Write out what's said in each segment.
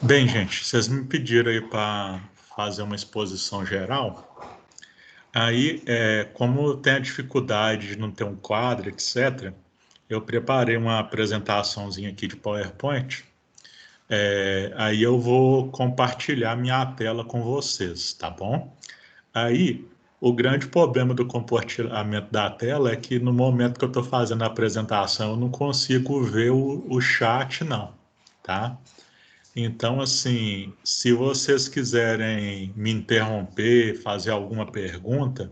Bem, gente, vocês me pediram aí para fazer uma exposição geral. Aí, como tem a dificuldade de não ter um quadro, etc., eu preparei uma apresentaçãozinha aqui de PowerPoint. Aí eu vou compartilhar minha tela com vocês, tá bom? Aí, o grande problema do compartilhamento da tela é que no momento que eu estou fazendo a apresentação, eu não consigo ver o chat, não, tá? Então, assim, se vocês quiserem me interromper, fazer alguma pergunta,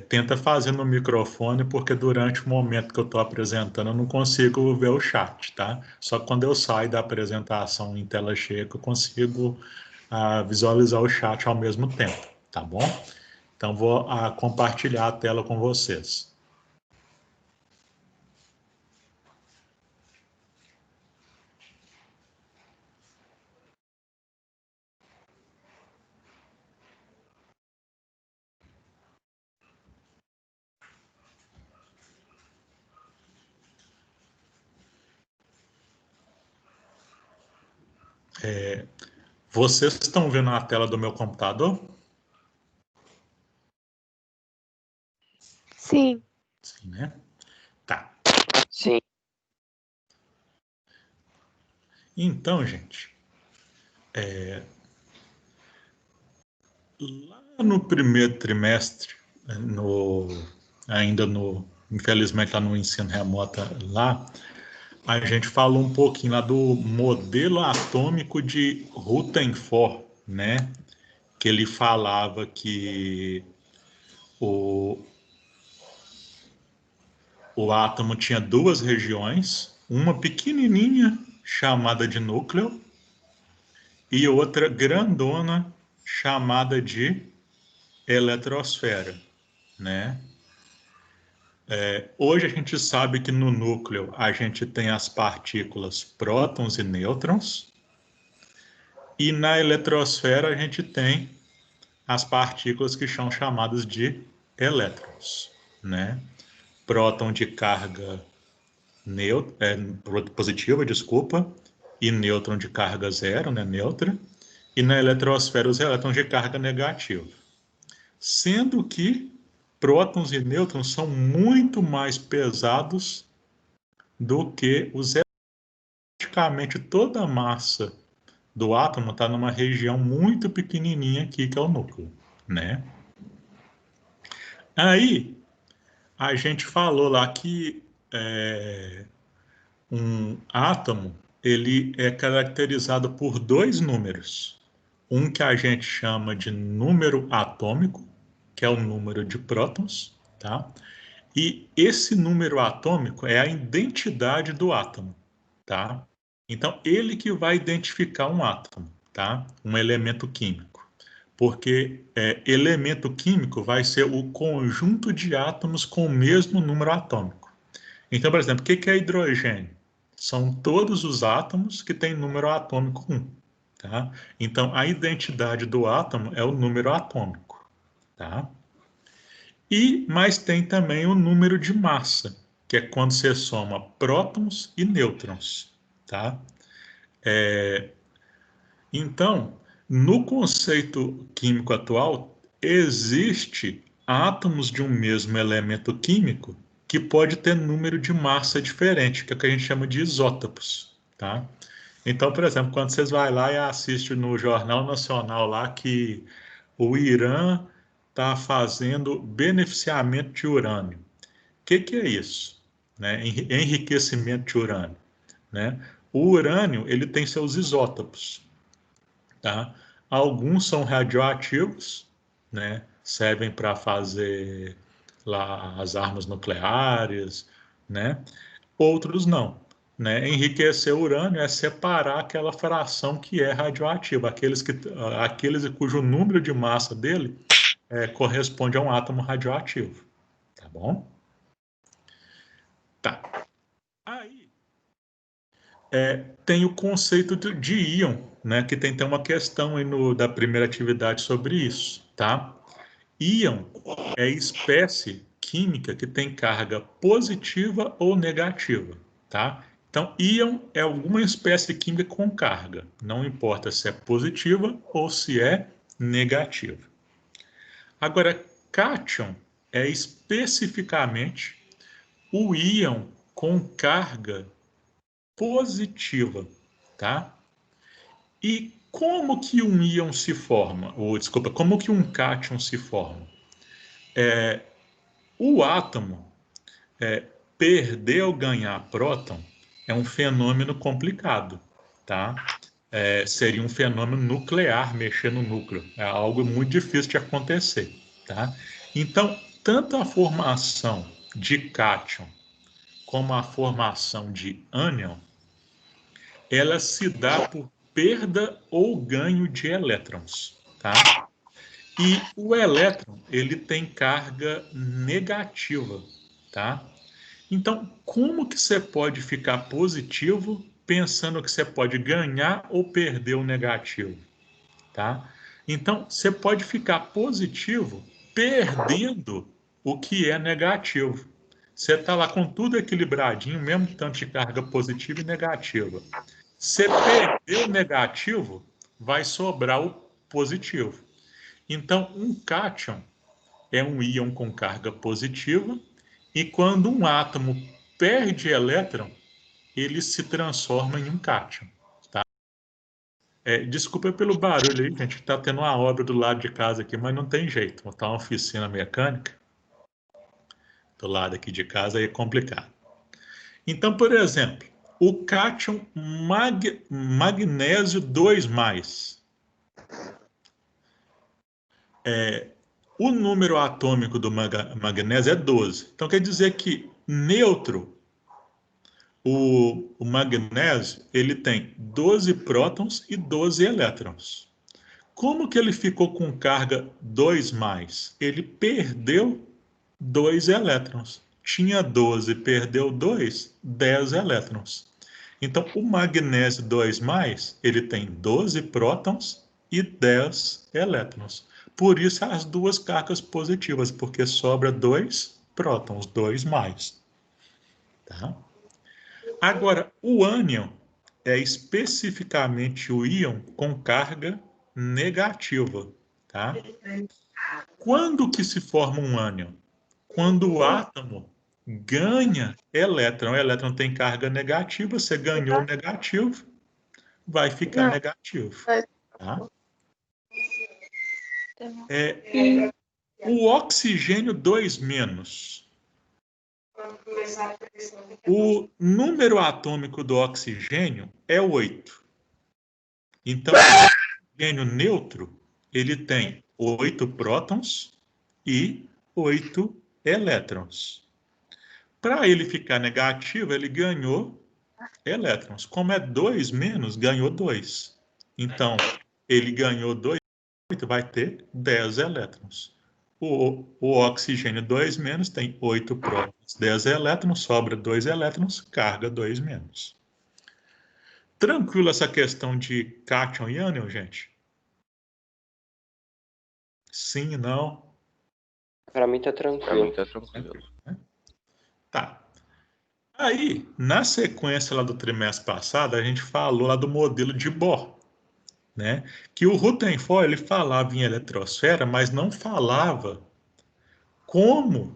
tenta fazer no microfone, porque durante o momento que eu estou apresentando, eu não consigo ver o chat, tá? Só quando eu saio da apresentação em tela cheia que eu consigo visualizar o chat ao mesmo tempo, tá bom? Então, vou compartilhar a tela com vocês. Vocês estão vendo a tela do meu computador? Sim. Sim, né? Tá. Sim. Então, gente, lá no primeiro trimestre, ainda infelizmente lá no ensino remoto lá, a gente falou um pouquinho lá do modelo atômico de Rutherford, né? Que ele falava que o, o átomo tinha duas regiões, uma pequenininha chamada de núcleo e outra grandona chamada de eletrosfera, né? Hoje a gente sabe que no núcleo a gente tem as partículas prótons e nêutrons, e na eletrosfera a gente tem as partículas que são chamadas de elétrons, né? Próton de carga positiva, desculpa, e nêutron de carga zero, né, neutra, e na eletrosfera os elétrons de carga negativa. Sendo que prótons e nêutrons são muito mais pesados do que os elétrons. Praticamente toda a massa do átomo está numa região muito pequenininha aqui, que é o núcleo, né? Aí, a gente falou lá que um átomo, ele é caracterizado por dois números. Um que a gente chama de número atômico, que é o número de prótons, tá? E esse número atômico é a identidade do átomo, tá? Então, ele que vai identificar um átomo, tá? Um elemento químico. Porque elemento químico vai ser o conjunto de átomos com o mesmo número atômico. Então, por exemplo, o que é hidrogênio? São todos os átomos que têm número atômico 1. Tá? Então, a identidade do átomo é o número atômico. Tá? Mas tem também o número de massa, que é quando você soma prótons e nêutrons. Tá? Então, no conceito químico atual, existe átomos de um mesmo elemento químico que pode ter número de massa diferente, que é o que a gente chama de isótopos, tá? Então, por exemplo, quando vocês vão lá e assistem no Jornal Nacional lá que o Irã está fazendo beneficiamento de urânio. O que é isso? Né? Enriquecimento de urânio. Né? O urânio ele tem seus isótopos. Tá? Alguns são radioativos, né? Servem para fazer lá as armas nucleares, né? Outros não. Né? Enriquecer urânio é separar aquela fração que é radioativa, aqueles cujo número de massa dele corresponde a um átomo radioativo. Tá bom? Tá. Aí tem o conceito de íon, né? Que tem uma questão aí da primeira atividade sobre isso, tá? Íon é espécie química que tem carga positiva ou negativa, tá? Então, íon é alguma espécie química com carga. Não importa se é positiva ou se é negativa. Agora, cátion é especificamente o íon com carga positiva, tá? E como que um íon se forma? Ou, desculpa, como que um cátion se forma? O átomo perder ou ganhar próton é um fenômeno complicado, tá? Seria um fenômeno nuclear mexer no núcleo. É algo muito difícil de acontecer, tá? Então, tanto a formação de cátion como a formação de ânion, ela se dá por perda ou ganho de elétrons, tá? E o elétron, ele tem carga negativa, tá? Então, como que você pode ficar positivo pensando que você pode ganhar ou perder o negativo, tá? Então, você pode ficar positivo perdendo o que é negativo. Você está lá com tudo equilibradinho, mesmo tanto de carga positiva e negativa. Você perder o negativo, vai sobrar o positivo. Então, um cátion é um íon com carga positiva, e quando um átomo perde elétron, ele se transforma em um cátion. Tá? Desculpa pelo barulho aí, gente. Está tendo uma obra do lado de casa aqui, mas não tem jeito. Está uma oficina mecânica do lado aqui de casa, aí é complicado. Então, por exemplo, o cátion magnésio 2+. O número atômico do magnésio é 12. Então, quer dizer que neutro, o magnésio, ele tem 12 prótons e 12 elétrons. Como que ele ficou com carga 2+? Ele perdeu 2 elétrons. Tinha 12, perdeu 2, 10 elétrons. Então, o magnésio 2+, ele tem 12 prótons e 10 elétrons. Por isso, as duas cargas positivas, porque sobra 2 prótons, 2+. Tá? Agora, o ânion é especificamente o íon com carga negativa. Tá? Quando que se forma um ânion? Quando o átomo ganha elétron. O elétron tem carga negativa, você ganhou negativo, vai ficar negativo. Tá? O oxigênio 2-. O número atômico do oxigênio é 8. Então, o oxigênio neutro, ele tem 8 prótons e 8 elétrons. Para ele ficar negativo, ele ganhou elétrons. Como é 2-, ganhou 2. Então, ele ganhou 2, vai ter 10 elétrons. O oxigênio 2- tem 8 prótons, 10 elétrons, sobra 2 elétrons, carga 2-. Tranquilo essa questão de cátion e ânion, gente? Sim, não? Para mim tá tranquilo. Tá. Aí, na sequência lá do trimestre passado, a gente falou lá do modelo de Bohr, né? Que o Rutherford, ele falava em eletrosfera, mas não falava como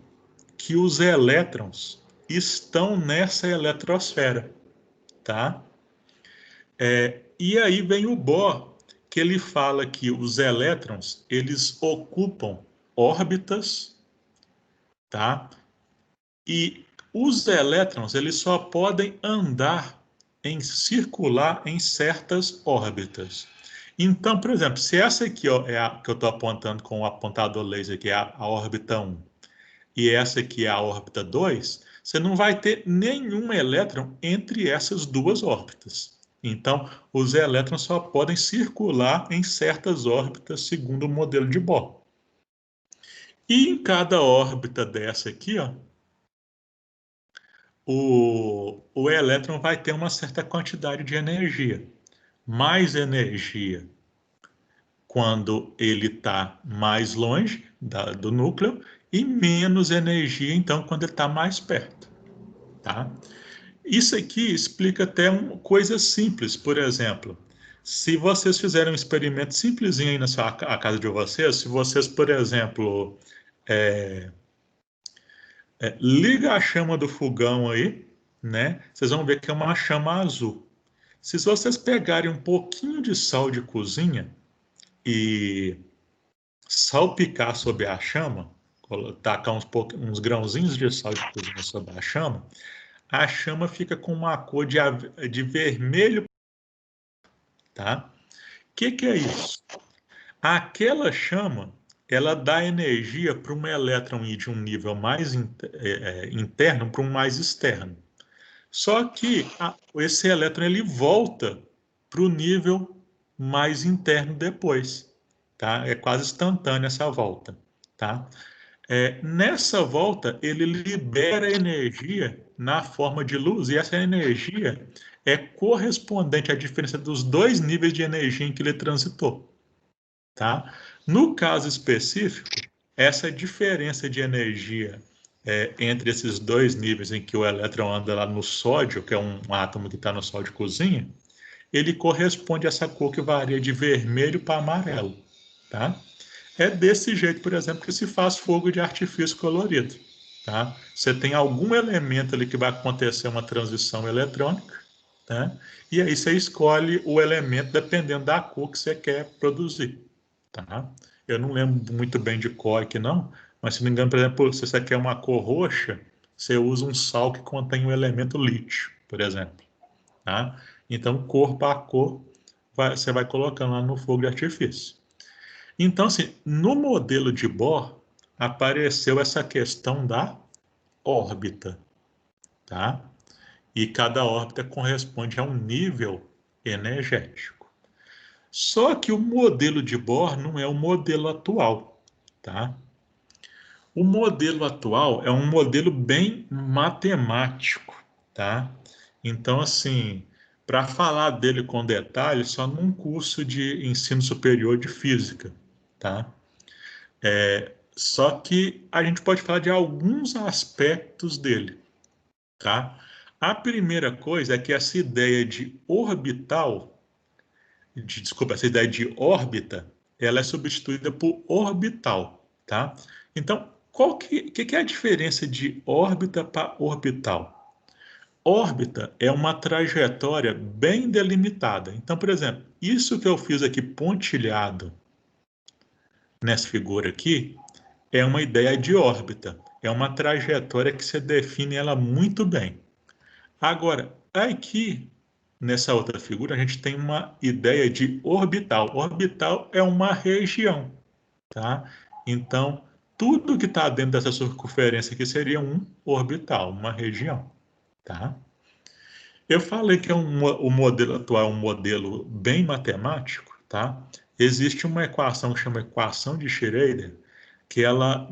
que os elétrons estão nessa eletrosfera, tá? E aí vem o Bohr, que ele fala que os elétrons, eles ocupam órbitas, tá? E os elétrons, eles só podem andar circular em certas órbitas. Então, por exemplo, se essa aqui ó, é a que eu estou apontando com o apontador laser, que é a órbita 1, e essa aqui é a órbita 2, você não vai ter nenhum elétron entre essas duas órbitas. Então, os elétrons só podem circular em certas órbitas segundo o modelo de Bohr. E em cada órbita dessa aqui, ó, o elétron vai ter uma certa quantidade de energia. Mais energia quando ele está mais longe do núcleo e menos energia, então, quando ele está mais perto. Tá? Isso aqui explica até coisas simples. Por exemplo, se vocês fizerem um experimento simplesinho aí na a casa de vocês, se vocês, por exemplo, liga a chama do fogão aí, né? Vocês vão ver que é uma chama azul. Se vocês pegarem um pouquinho de sal de cozinha e salpicar sobre a chama, tacar uns grãozinhos de sal de cozinha sobre a chama fica com uma cor de vermelho, tá? O que é isso? Aquela chama, ela dá energia para um elétron ir de um nível mais interno para um mais externo. Só que esse elétron ele volta para o nível mais interno depois, tá? É quase instantânea essa volta, tá? Nessa volta, ele libera energia na forma de luz, e essa energia é correspondente à diferença dos dois níveis de energia em que ele transitou. Tá? No caso específico, essa diferença de energia entre esses dois níveis em que o elétron anda lá no sódio, que é um átomo que está no sal de cozinha, ele corresponde a essa cor que varia de vermelho para amarelo. Tá? É desse jeito, por exemplo, que se faz fogo de artifício colorido. Tá? Você tem algum elemento ali que vai acontecer uma transição eletrônica, tá? E aí você escolhe o elemento dependendo da cor que você quer produzir. Tá? Eu não lembro muito bem de cor aqui não, mas se não me engano, por exemplo, se você quer uma cor roxa, você usa um sal que contém o elemento lítio, por exemplo. Tá? Então, cor para cor, você vai colocando lá no fogo de artifício. Então, assim, no modelo de Bohr, apareceu essa questão da órbita, tá? E cada órbita corresponde a um nível energético. Só que o modelo de Bohr não é o modelo atual, tá? O modelo atual é um modelo bem matemático, tá? Então, assim, para falar dele com detalhes, só num curso de ensino superior de física, tá? Só que a gente pode falar de alguns aspectos dele, tá? A primeira coisa é que essa ideia de orbital, desculpa, essa ideia de órbita, ela é substituída por orbital, tá? Então, que é a diferença de órbita para orbital? Órbita é uma trajetória bem delimitada. Então, por exemplo, isso que eu fiz aqui pontilhado nessa figura aqui, é uma ideia de órbita, é uma trajetória que você define ela muito bem. Agora, aqui nessa outra figura, a gente tem uma ideia de orbital. Orbital é uma região, tá? Então, tudo que está dentro dessa circunferência aqui seria um orbital, uma região, tá? Eu falei que o modelo atual é um modelo bem matemático, tá? Existe uma equação que chama equação de Schroeder, que ela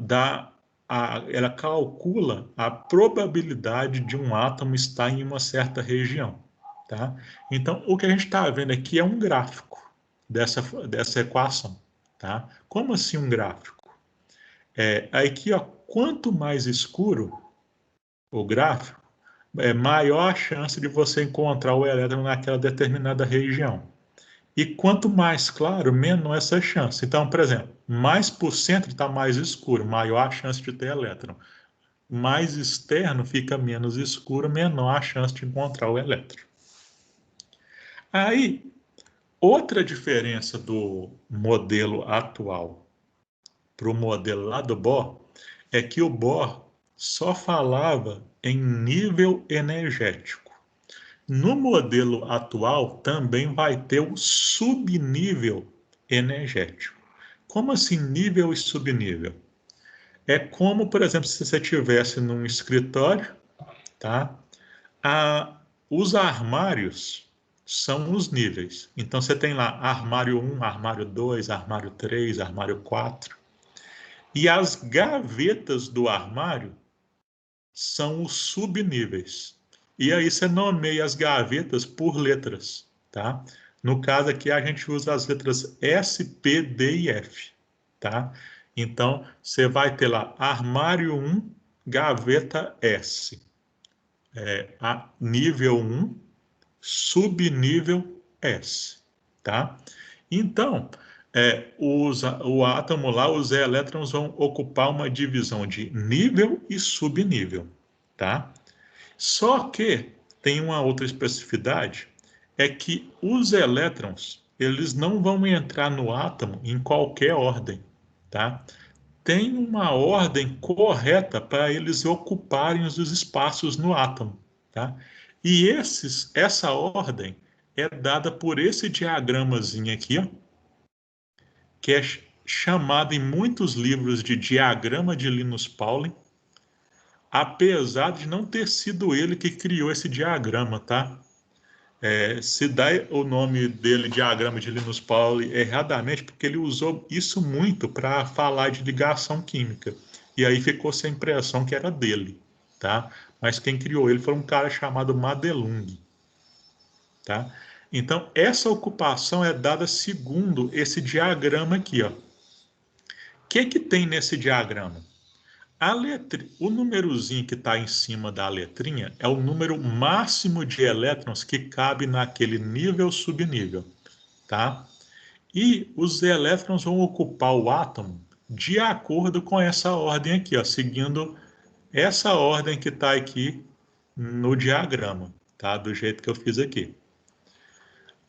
calcula a probabilidade de um átomo estar em uma certa região, tá? Então, o que a gente está vendo aqui é um gráfico dessa equação, tá? Como assim um gráfico? Aqui, ó, quanto mais escuro o gráfico, maior a chance de você encontrar o elétron naquela determinada região. E quanto mais claro, menor essa chance. Então, por exemplo, mais por centro está mais escuro, maior a chance de ter elétron. Mais externo fica menos escuro, menor a chance de encontrar o elétron. Aí, outra diferença do modelo atual para o modelo lá do Bohr é que o Bohr só falava em nível energético. No modelo atual também vai ter o subnível energético. Como assim nível e subnível? É como, por exemplo, se você estivesse num escritório, tá? Os armários são os níveis. Então você tem lá armário 1, armário 2, armário 3, armário 4. E as gavetas do armário são os subníveis. E aí você nomeia as gavetas por letras, tá? No caso aqui a gente usa as letras S, P, D e F, tá? Então você vai ter lá armário 1, gaveta S. a nível 1, subnível S, tá? Então, o átomo lá, os elétrons vão ocupar uma divisão de nível e subnível, tá? Só que tem uma outra especificidade, é que os elétrons, eles não vão entrar no átomo em qualquer ordem, tá? Tem uma ordem correta para eles ocuparem os espaços no átomo, tá? E essa ordem é dada por esse diagramazinho aqui, ó, que é chamado em muitos livros de diagrama de Linus Pauling, apesar de não ter sido ele que criou esse diagrama, tá? Se dá o nome dele, diagrama de Linus Pauling, erradamente, porque ele usou isso muito para falar de ligação química. E aí ficou-se a impressão que era dele, tá? Mas quem criou ele foi um cara chamado Madelung, tá? Então, essa ocupação é dada segundo esse diagrama aqui, ó. O que tem nesse diagrama? O númerozinho que está em cima da letrinha é o número máximo de elétrons que cabe naquele nível subnível, tá? E os elétrons vão ocupar o átomo de acordo com essa ordem aqui, ó, seguindo essa ordem que está aqui no diagrama, tá? Do jeito que eu fiz aqui.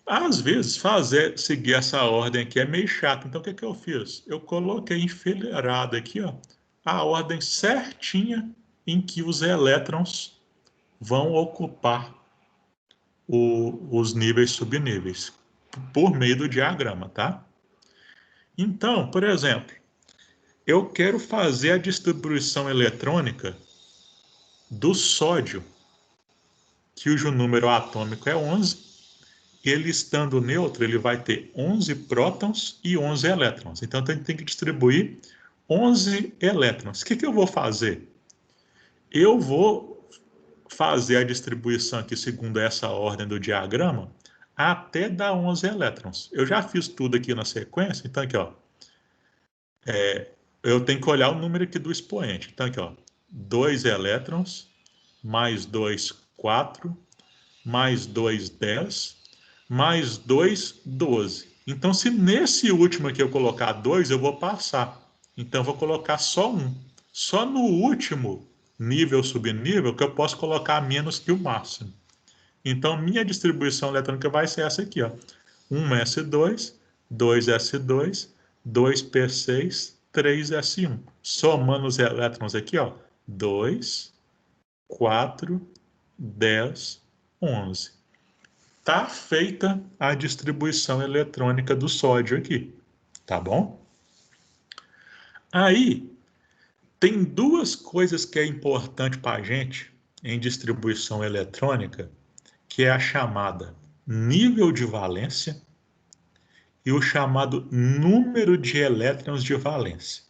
Às vezes, seguir essa ordem aqui é meio chato. Então, o que eu fiz? Eu coloquei enfileirado aqui, ó, a ordem certinha em que os elétrons vão ocupar os níveis subníveis, por meio do diagrama, tá? Então, por exemplo, eu quero fazer a distribuição eletrônica do sódio, cujo número atômico é 11. Ele estando neutro, ele vai ter 11 prótons e 11 elétrons. Então, tem que distribuir 11 elétrons. O que eu vou fazer? Eu vou fazer a distribuição aqui segundo essa ordem do diagrama até dar 11 elétrons. Eu já fiz tudo aqui na sequência. Então, aqui, ó. Eu tenho que olhar o número aqui do expoente. Então, aqui, ó. 2 elétrons, mais 2, 4, mais 2, 10, mais 2, 12. Então, se nesse último aqui eu colocar 2, eu vou passar. Então, eu vou colocar só 1. Só no último nível, subnível, que eu posso colocar menos que o máximo. Então, minha distribuição eletrônica vai ser essa aqui, ó. 1s2, 2s2, 2p6, 3s1. Somando os elétrons aqui, ó. 2, 4, 10, 11. Tá feita a distribuição eletrônica do sódio aqui, tá bom? Aí, tem duas coisas que é importante para a gente em distribuição eletrônica, que é a chamada nível de valência e o chamado número de elétrons de valência.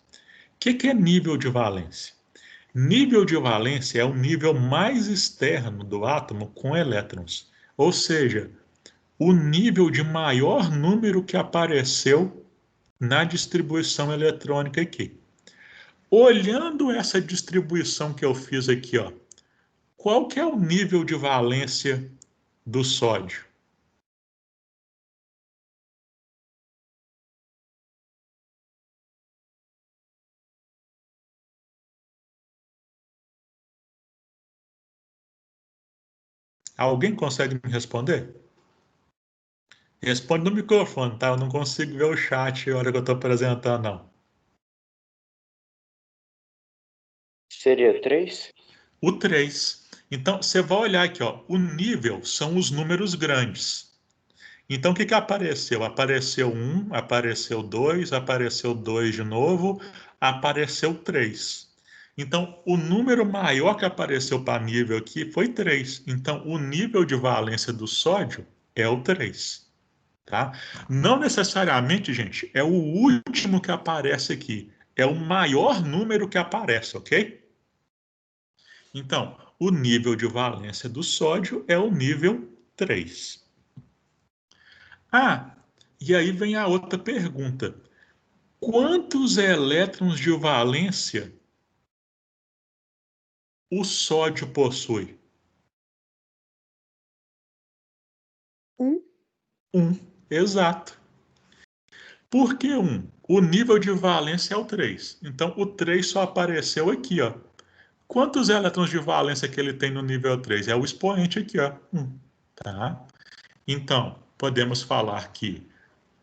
O que é nível de valência? Nível de valência é o nível mais externo do átomo com elétrons, ou seja, o nível de maior número que apareceu na distribuição eletrônica aqui. Olhando essa distribuição que eu fiz aqui, ó, qual que é o nível de valência do sódio? Alguém consegue me responder? Responde no microfone, tá? Eu não consigo ver o chat na hora que eu estou apresentando, não. Seria 3? O 3. Então, você vai olhar aqui, ó, o nível são os números grandes. Então, o que apareceu? Apareceu 1, apareceu 2, apareceu 2 de novo, apareceu 3. Então, o número maior que apareceu para nível aqui foi 3. Então, o nível de valência do sódio é o 3. Tá? Não necessariamente, gente, é o último que aparece aqui. É o maior número que aparece, ok? Então, o nível de valência do sódio é o nível 3. Ah, e aí vem a outra pergunta. Quantos elétrons de valência o sódio possui? 1, exato. Por que 1? O nível de valência é o 3. Então, o 3 só apareceu aqui, ó. Quantos elétrons de valência que ele tem no nível 3? É o expoente aqui, ó, 1. Tá? Então, podemos falar que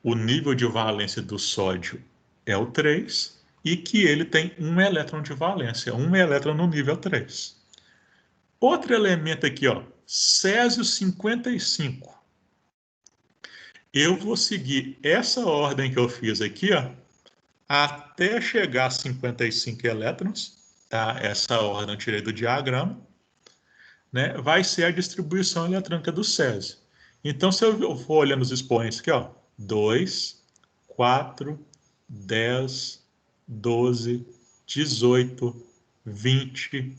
o nível de valência do sódio é o 3 e que ele tem um elétron de valência, um elétron no nível 3. Outro elemento aqui, ó, Césio 55. Eu vou seguir essa ordem que eu fiz aqui, ó, até chegar a 55 elétrons, tá? Essa ordem eu tirei do diagrama, né? Vai ser a distribuição eletrônica do Césio. Então, se eu for olhando os expoentes aqui, ó, 2, 4, 10, 12, 18, 20,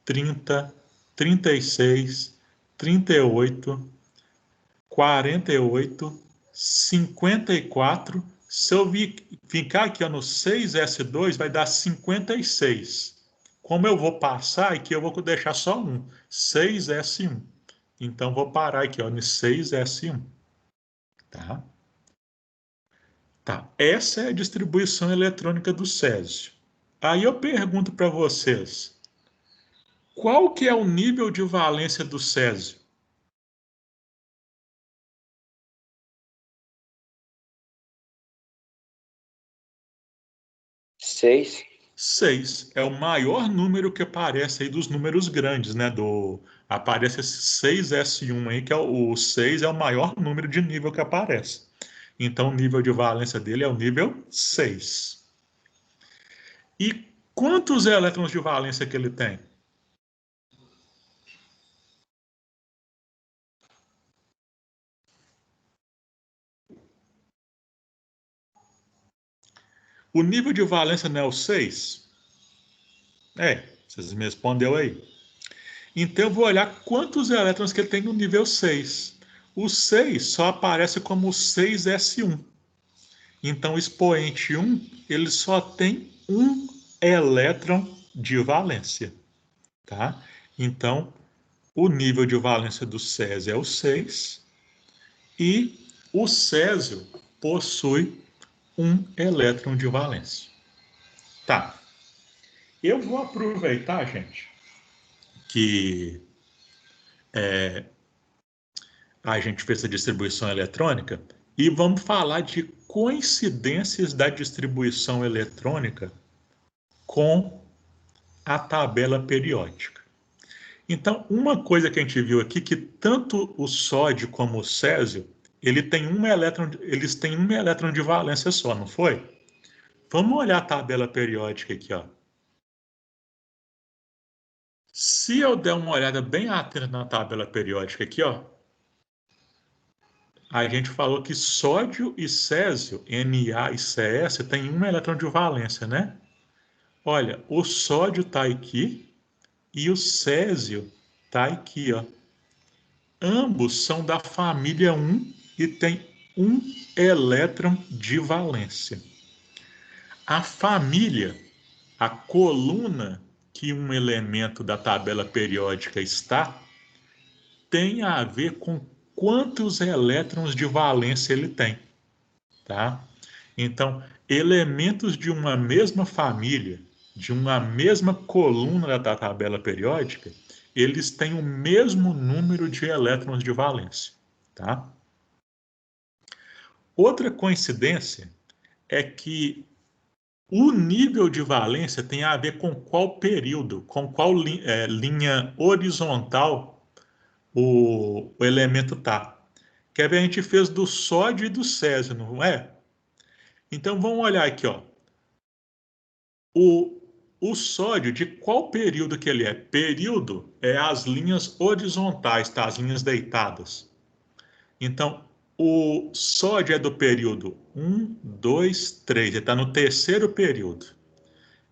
30, 36, 38, 48, 54. Se eu ficar aqui ó, no 6S2, vai dar 56. Como eu vou passar aqui, eu vou deixar só um, 6S1. Então, vou parar aqui ó, no 6S1. Tá? Tá. Essa é a distribuição eletrônica do Césio. Aí eu pergunto para vocês, qual que é o nível de valência do Césio? 6. 6 é o maior número que aparece aí dos números grandes, né? Aparece esse 6S1 aí, que é o 6 é o maior número de nível que aparece. Então, o nível de valência dele é o nível 6. E quantos elétrons de valência que ele tem? O nível de valência não é o 6? É, vocês me respondeu aí. Então eu vou olhar quantos elétrons que ele tem no nível 6. O 6 só aparece como 6S1. Então o expoente 1, ele só tem um elétron de valência, tá? Então o nível de valência do Césio é o 6 e o Césio possui um elétron de valência. Tá. Eu vou aproveitar, gente, que a gente fez a distribuição eletrônica e vamos falar de coincidências da distribuição eletrônica com a tabela periódica. Então, uma coisa que a gente viu aqui que tanto o sódio como o césio, eles têm um elétron de valência só, não foi? Vamos olhar a tabela periódica aqui, ó. Se eu der uma olhada bem atenta na tabela periódica aqui, ó, a gente falou que sódio e césio, Na e Cs, tem um elétron de valência, né? Olha, o sódio está aqui e o césio está aqui, ó. Ambos são da família 1 e têm um elétron de valência. A família, a coluna que um elemento da tabela periódica está, tem a ver com quantos elétrons de valência ele tem, tá? Então, elementos de uma mesma família, de uma mesma coluna da tabela periódica, eles têm o mesmo número de elétrons de valência, tá? Outra coincidência é que o nível de valência tem a ver com qual período, com qual linha horizontal o elemento está. Quer ver? A gente fez do sódio e do césio, não é? Então vamos olhar aqui, ó. O, o sódio, de qual período que ele é? Período é as linhas horizontais, tá? As linhas deitadas. Então, o sódio é do período 1, 2, 3. Ele está no terceiro período.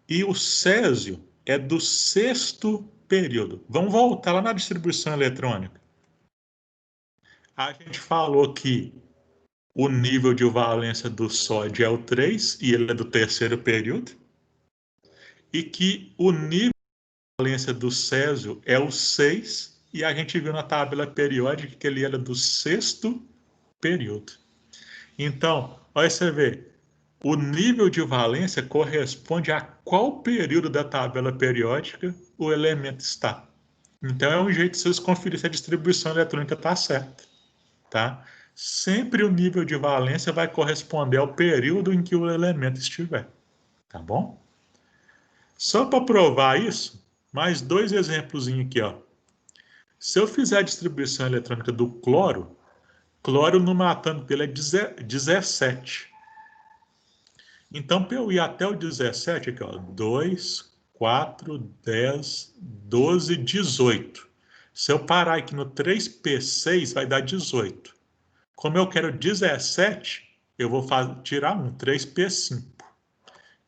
E o césio é do sexto período. Vamos voltar lá na distribuição eletrônica. A gente falou que o nível de valência do sódio é o 3 e ele é do terceiro período. E que o nível de valência do césio é o 6 e a gente viu na tabela periódica que ele era do sexto período. Então, olha você ver, o nível de valência corresponde a qual período da tabela periódica o elemento está. Então, é um jeito de vocês conferir se a distribuição eletrônica está certa. Tá? Sempre o nível de valência vai corresponder ao período em que o elemento estiver. Tá bom? Só para provar isso, mais dois exemplos aqui. Ó. Se eu fizer a distribuição eletrônica do cloro, cloro no atômico dele é 17. Então, para eu ir até o 17, aqui, ó, 2, 4, 10, 12, 18. Se eu parar aqui no 3P6, vai dar 18. Como eu quero 17, eu vou tirar um 3P5.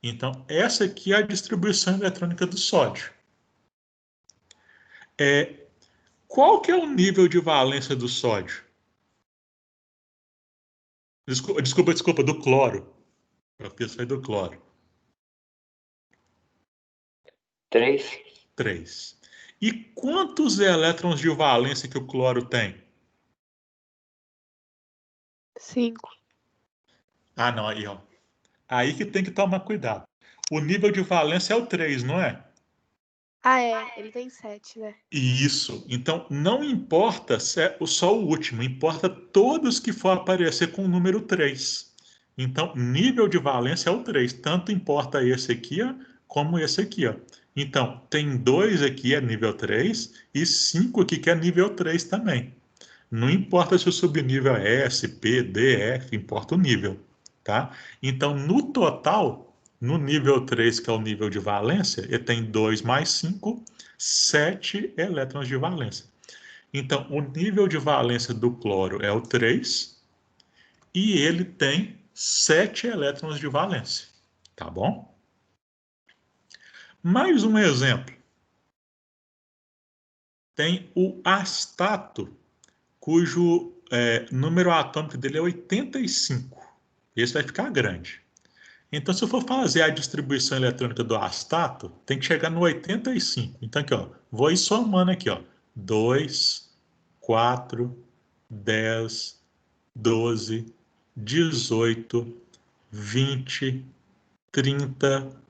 Então, essa aqui é a distribuição eletrônica do sódio. Qual que é o nível de valência do sódio? Desculpa, do cloro. Eu pensei do cloro. 3. 3. E quantos elétrons de valência que o cloro tem? 5. Ah, não, aí, ó. Aí que tem que tomar cuidado. O nível de valência é o 3, não é? Ah, é. Ele tem 7, né? Isso. Então, não importa se é só o último, importa todos que for aparecer com o número 3. Então, nível de valência é o 3. Tanto importa esse aqui, ó, como esse aqui, ó. Então, tem 2 aqui, é nível 3, e 5 aqui, que é nível 3 também. Não importa se o subnível é S, P, D, F, importa o nível, tá? Então, no total, no nível 3, que é o nível de valência, ele tem 2 mais 5, 7 elétrons de valência. Então, o nível de valência do cloro é o 3 e ele tem 7 elétrons de valência, tá bom? Mais um exemplo. Tem o astato, cujo número atômico dele é 85. Esse vai ficar grande. Então, se eu for fazer a distribuição eletrônica do astato, tem que chegar no 85. Então, aqui, ó, vou ir somando aqui, ó. 2, 4, 10, 12, 18, 20, 30,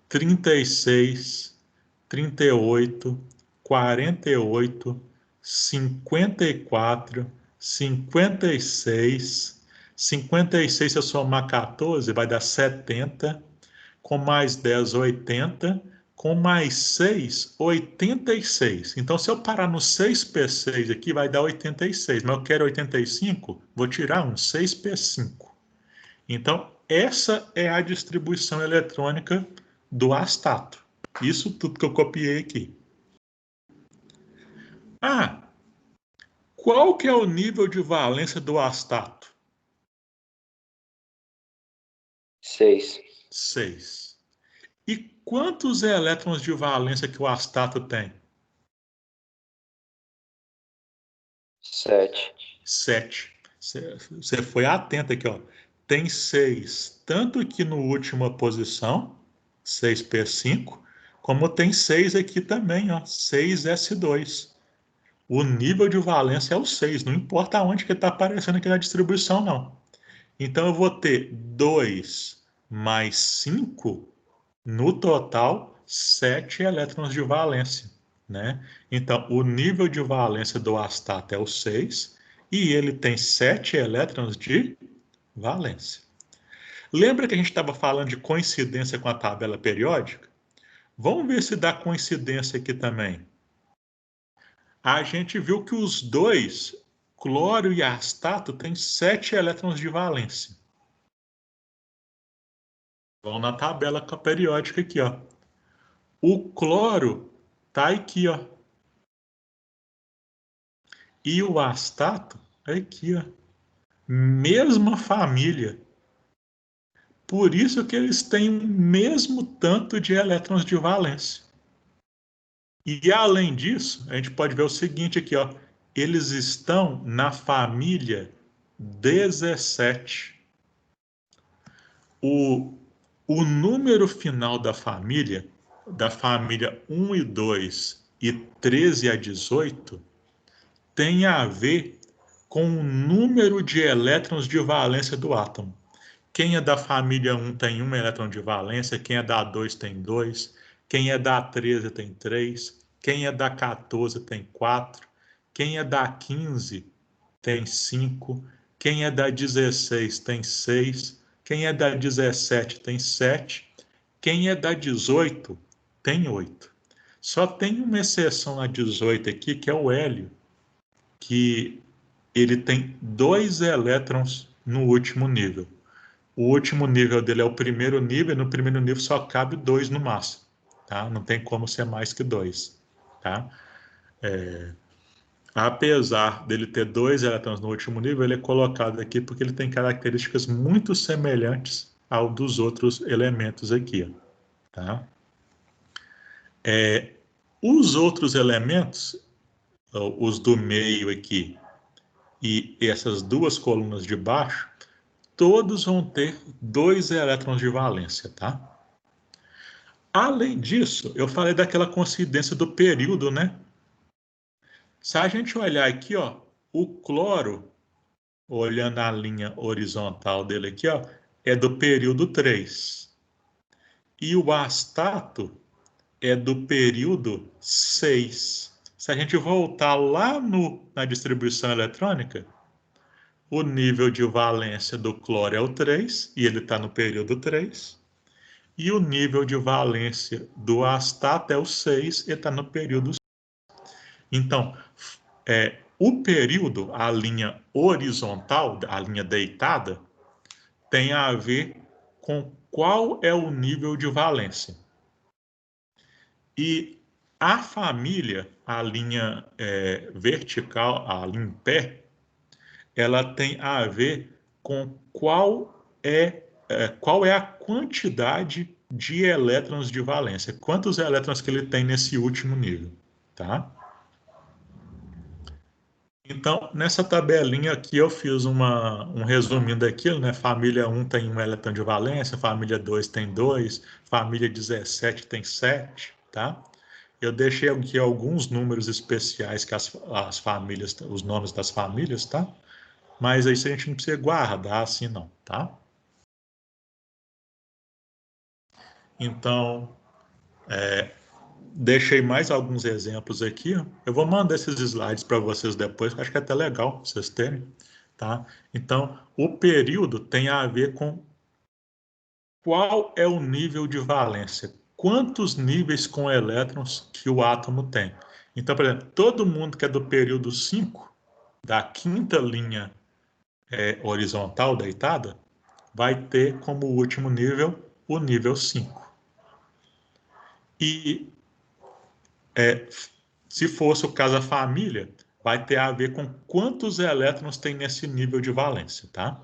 36, 38, 48, 54, 56. 56, se eu somar 14, vai dar 70. Com mais 10, 80. Com mais 6, 86. Então, se eu parar no 6P6 aqui, vai dar 86. Mas eu quero 85, vou tirar um 6P5. Então, essa é a distribuição eletrônica do astato. Isso tudo que eu copiei aqui. Ah, qual que é o nível de valência do astato? 6. 6. E quantos elétrons de valência que o astato tem? 7. 7. Você foi atento aqui, ó. Tem 6, tanto aqui no última posição, 6P5, como tem 6 aqui também, ó, 6S2. O nível de valência é o 6, não importa onde que está aparecendo aqui na distribuição, não. Então, eu vou ter 2 mais 5, no total, 7 elétrons de valência, né? Então, o nível de valência do astato é o 6 e ele tem 7 elétrons de valência. Lembra que a gente estava falando de coincidência com a tabela periódica? Vamos ver se dá coincidência aqui também. A gente viu que os dois, cloro e astato, têm 7 elétrons de valência. Vamos na tabela periódica aqui, ó. O cloro tá aqui, ó. E o astato aqui, ó. Mesma família. Por isso que eles têm o mesmo tanto de elétrons de valência. E além disso, a gente pode ver o seguinte aqui, ó. Eles estão na família 17. O número final da família 1 e 2 e 13 a 18, tem a ver com o número de elétrons de valência do átomo. Quem é da família 1 tem 1 elétron de valência, quem é da 2 tem 2, quem é da 13 tem 3, quem é da 14 tem 4, quem é da 15 tem 5, quem é da 16 tem 6, quem é da 17 tem 7, quem é da 18 tem 8. Só tem uma exceção na 18 aqui, que é o hélio, que ele tem 2 elétrons no último nível. O último nível dele é o primeiro nível, e no primeiro nível só cabe 2 no máximo, tá? Não tem como ser mais que 2, tá? Apesar dele ter 2 elétrons no último nível, ele é colocado aqui porque ele tem características muito semelhantes ao dos outros elementos aqui, tá? Os outros elementos, os do meio aqui e essas duas colunas de baixo, todos vão ter 2 elétrons de valência, tá? Além disso, eu falei daquela coincidência do período, né? Se a gente olhar aqui, ó, o cloro, olhando a linha horizontal dele aqui, ó, é do período 3. E o astato é do período 6. Se a gente voltar lá na distribuição eletrônica, o nível de valência do cloro é o 3, e ele está no período 3. E o nível de valência do astato é o 6, e está no período 6. Então, o período, a linha horizontal, a linha deitada, tem a ver com qual é o nível de valência. E a família, a linha vertical, a linha em pé, ela tem a ver com qual é a quantidade de elétrons de valência. Quantos elétrons que ele tem nesse último nível, tá? Então, nessa tabelinha aqui eu fiz um resuminho daquilo, né? Família 1 tem 1 elétron de valência, família 2 tem 2, família 17 tem 7, tá? Eu deixei aqui alguns números especiais que as famílias, os nomes das famílias, tá? Mas aí a gente não precisa guardar assim não, tá? Então, deixei mais alguns exemplos aqui. Eu vou mandar esses slides para vocês depois, que eu acho que é até legal vocês terem, tá? Então, o período tem a ver com qual é o nível de valência, quantos níveis com elétrons que o átomo tem. Então, por exemplo, todo mundo que é do período 5, da quinta linha horizontal deitada, vai ter como último nível o nível 5. E se fosse o caso da família, vai ter a ver com quantos elétrons tem nesse nível de valência, tá?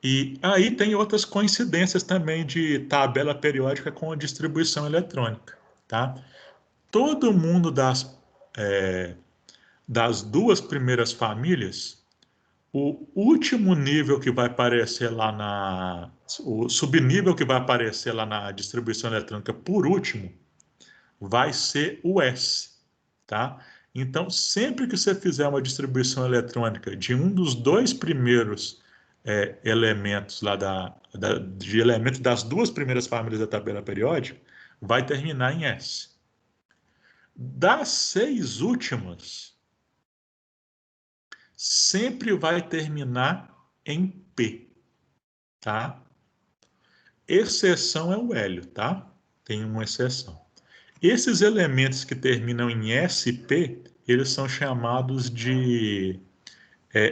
E aí tem outras coincidências também de tabela periódica com a distribuição eletrônica, tá? Todo mundo das duas primeiras famílias, o último nível que vai aparecer lá o subnível que vai aparecer lá na distribuição eletrônica por último, vai ser o S, tá? Então, sempre que você fizer uma distribuição eletrônica de um dos dois primeiros elementos lá de elementos das duas primeiras famílias da tabela periódica, vai terminar em S. Das 6 últimas, sempre vai terminar em P, tá? Exceção é o hélio, tá? Tem uma exceção. Esses elementos que terminam em SP, eles são chamados de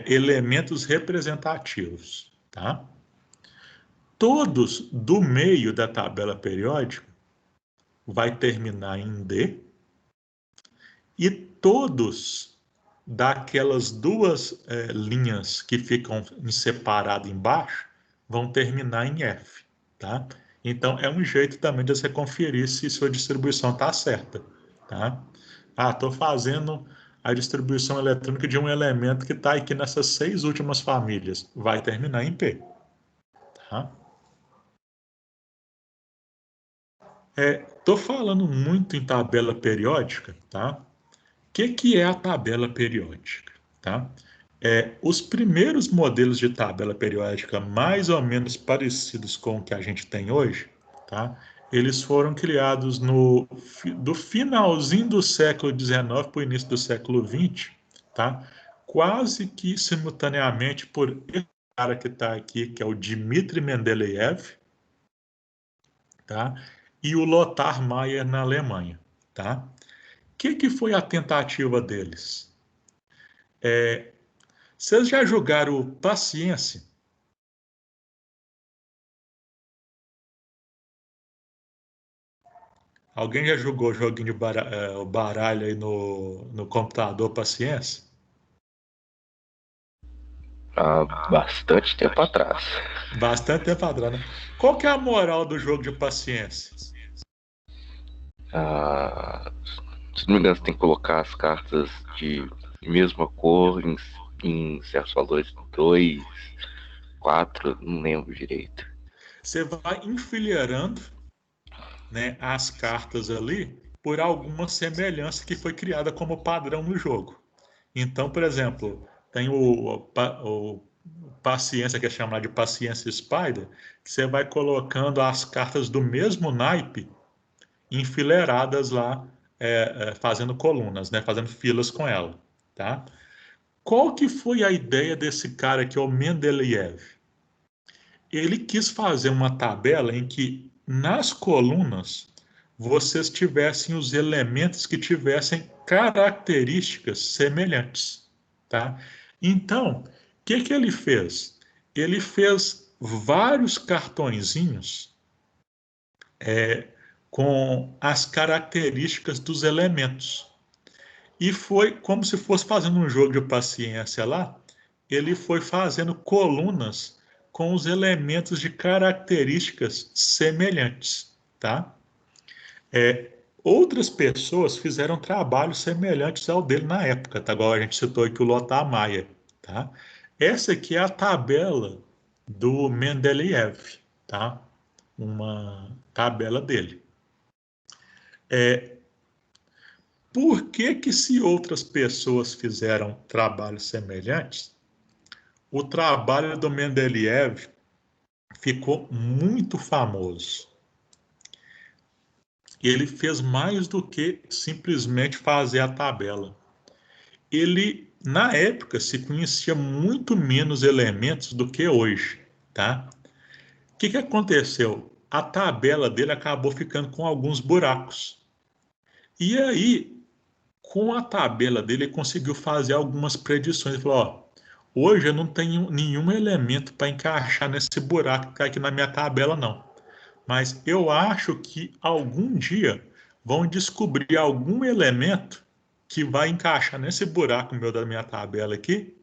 elementos representativos, tá? Todos do meio da tabela periódica vai terminar em D, e todos daquelas duas linhas que ficam separadas embaixo vão terminar em F, tá? Então, é um jeito também de você conferir se sua distribuição está certa, tá? Ah, estou fazendo a distribuição eletrônica de um elemento que está aqui nessas 6 últimas famílias. Vai terminar em P, tá? Estou falando muito em tabela periódica, tá? O que é a tabela periódica, tá? Os primeiros modelos de tabela periódica mais ou menos parecidos com o que a gente tem hoje, tá? Eles foram criados do finalzinho do século XIX para o início do século XX, tá? Quase que simultaneamente por esse cara que está aqui, que é o Dmitri Mendeleev, tá? E o Lothar Mayer na Alemanha, tá? O que foi a tentativa deles? Vocês já jogaram Paciência? Alguém já jogou joguinho de o baralho aí no computador Paciência? Há bastante tempo atrás. Bastante tempo atrás, né? Qual que é a moral do jogo de Paciência? Se não me engano, você tem que colocar as cartas de mesma cor em certos valores, 2, 4, não lembro direito. Você vai enfileirando, né, as cartas ali por alguma semelhança que foi criada como padrão no jogo. Então, por exemplo, tem o Paciência, que é chamado de Paciência Spider, que você vai colocando as cartas do mesmo naipe enfileiradas lá, fazendo colunas, né, fazendo filas com ela, tá? Qual que foi a ideia desse cara que é o Mendeleev? Ele quis fazer uma tabela em que nas colunas vocês tivessem os elementos que tivessem características semelhantes, tá? Então, o que ele fez? Ele fez vários cartõezinhos com as características dos elementos. E foi como se fosse fazendo um jogo de paciência lá, ele foi fazendo colunas com os elementos de características semelhantes, tá? Outras pessoas fizeram trabalhos semelhantes ao dele na época, tá? Igual a gente citou aqui o Lothar Mayer, tá? Essa aqui é a tabela do Mendeleev, tá? Uma tabela dele. Por que se outras pessoas fizeram trabalhos semelhantes, o trabalho do Mendeleev ficou muito famoso. Ele fez mais do que simplesmente fazer a tabela. Ele, na época, se conhecia muito menos elementos do que hoje, tá? O que aconteceu? A tabela dele acabou ficando com alguns buracos. E aí, com a tabela dele, ele conseguiu fazer algumas predições. Ele falou, ó, hoje eu não tenho nenhum elemento para encaixar nesse buraco que está aqui na minha tabela, não. Mas eu acho que algum dia vão descobrir algum elemento que vai encaixar nesse buraco meu da minha tabela aqui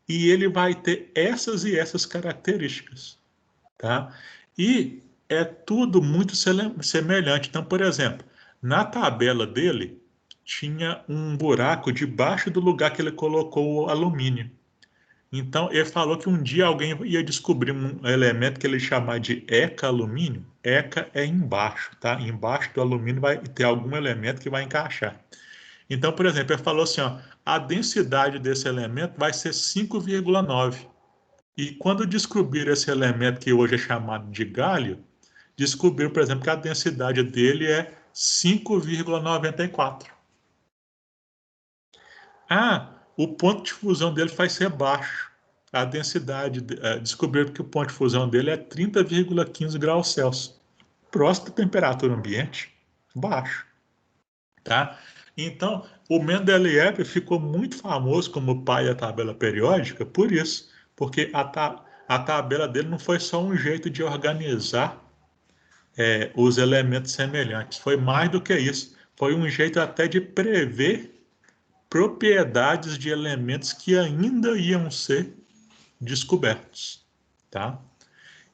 e ele vai ter essas e essas características, tá? E é tudo muito semelhante. Então, por exemplo, na tabela dele tinha um buraco debaixo do lugar que ele colocou o alumínio. Então, ele falou que um dia alguém ia descobrir um elemento que ele chama de ECA-alumínio. ECA é embaixo, tá? Embaixo do alumínio vai ter algum elemento que vai encaixar. Então, por exemplo, ele falou assim, ó, a densidade desse elemento vai ser 5,9. E quando descobriram esse elemento que hoje é chamado de galho, descobriram, por exemplo, que a densidade dele é 5,94. O ponto de fusão dele vai ser baixo. A densidade, descobriram que o ponto de fusão dele é 30,15 graus Celsius. Próximo da temperatura ambiente, baixo. Tá? Então, o Mendeleev ficou muito famoso como pai da tabela periódica por isso, porque a tabela dele não foi só um jeito de organizar os elementos semelhantes, foi mais do que isso. Foi um jeito até de prever propriedades de elementos que ainda iam ser descobertos, tá?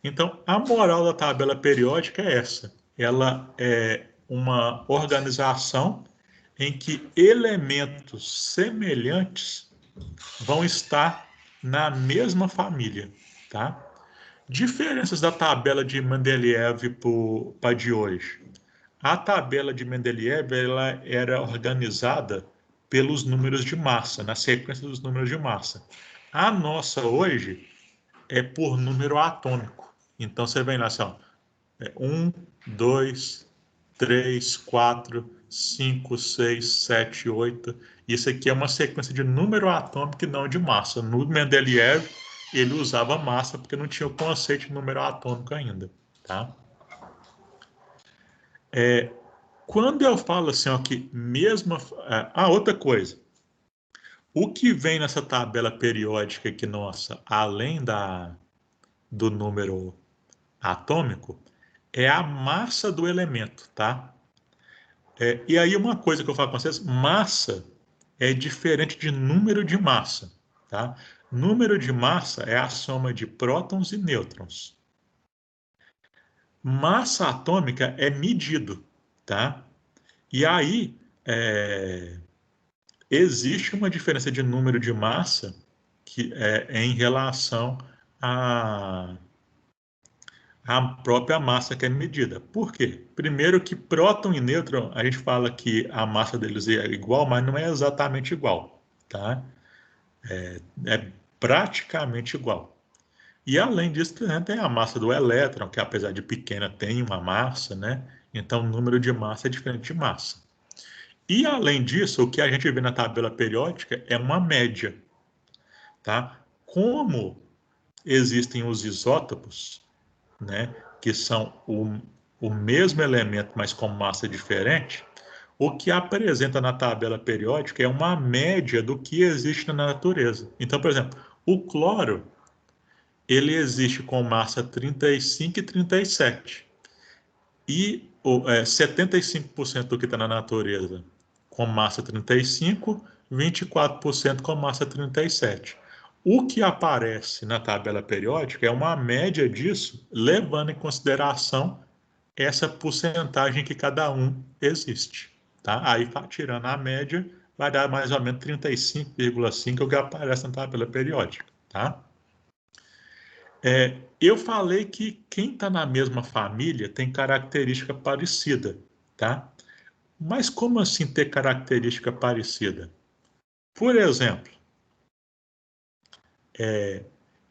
Então, a moral da tabela periódica é essa. Ela é uma organização em que elementos semelhantes vão estar na mesma família, tá? Diferenças da tabela de Mendeleev para de hoje. A tabela de Mendeleev ela era organizada pelos números de massa, na sequência dos números de massa. A nossa hoje é por número atômico. Então, você vem lá assim, ó, 1, 2, 3, 4, 5, 6, 7, 8. Isso aqui é uma sequência de número atômico e não de massa. No Mendeleev, ele usava massa porque não tinha o conceito de número atômico ainda. Tá? Quando eu falo assim, ó, que mesmo... outra coisa. O que vem nessa tabela periódica aqui, nossa, além do número atômico, é a massa do elemento, tá? E aí uma coisa que eu falo com vocês, massa é diferente de número de massa, tá? Número de massa é a soma de prótons e nêutrons. Massa atômica é medido, tá? E aí existe uma diferença de número de massa que é em relação à própria massa que é medida. Por quê? Primeiro que próton e nêutron, a gente fala que a massa deles é igual, mas não é exatamente igual, tá? É praticamente igual. E além disso, tem a massa do elétron, que apesar de pequena tem uma massa, né? Então o número de massa é diferente de massa. E além disso, o que a gente vê na tabela periódica é uma média, tá? Como existem os isótopos, né, que são o mesmo elemento, mas com massa diferente, o que apresenta na tabela periódica é uma média do que existe na natureza. Então, por exemplo, o cloro, ele existe com massa 35 e 37. E 75% do que está na natureza com massa 35, 24% com massa 37. O que aparece na tabela periódica é uma média disso, levando em consideração essa porcentagem que cada um existe. Tá? Aí, tirando a média, vai dar mais ou menos 35,5, o que aparece na tabela periódica. Tá? Eu falei que quem está na mesma família tem característica parecida. Tá? Mas como assim ter característica parecida? Por exemplo,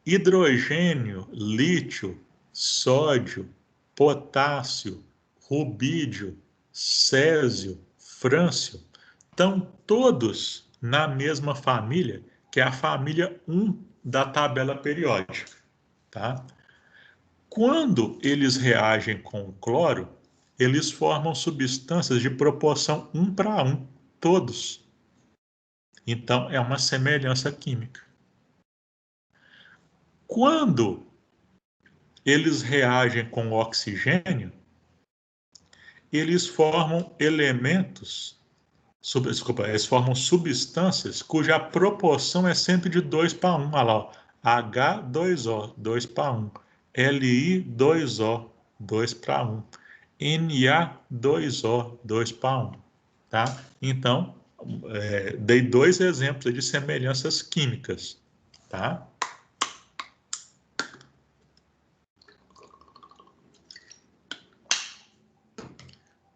hidrogênio, lítio, sódio, potássio, rubídio, césio, frâncio, estão todos na mesma família, que é a família 1 da tabela periódica. Tá? Quando eles reagem com o cloro, eles formam substâncias de proporção 1:1, todos. Então, é uma semelhança química. Quando eles reagem com o oxigênio, eles formam eles formam substâncias cuja proporção é sempre de 2:1. Olha lá, ó, H2O, 2:1. Li2O, 2:1. Na2O, 2:1. Tá? Então, dei 2 exemplos de semelhanças químicas. Tá?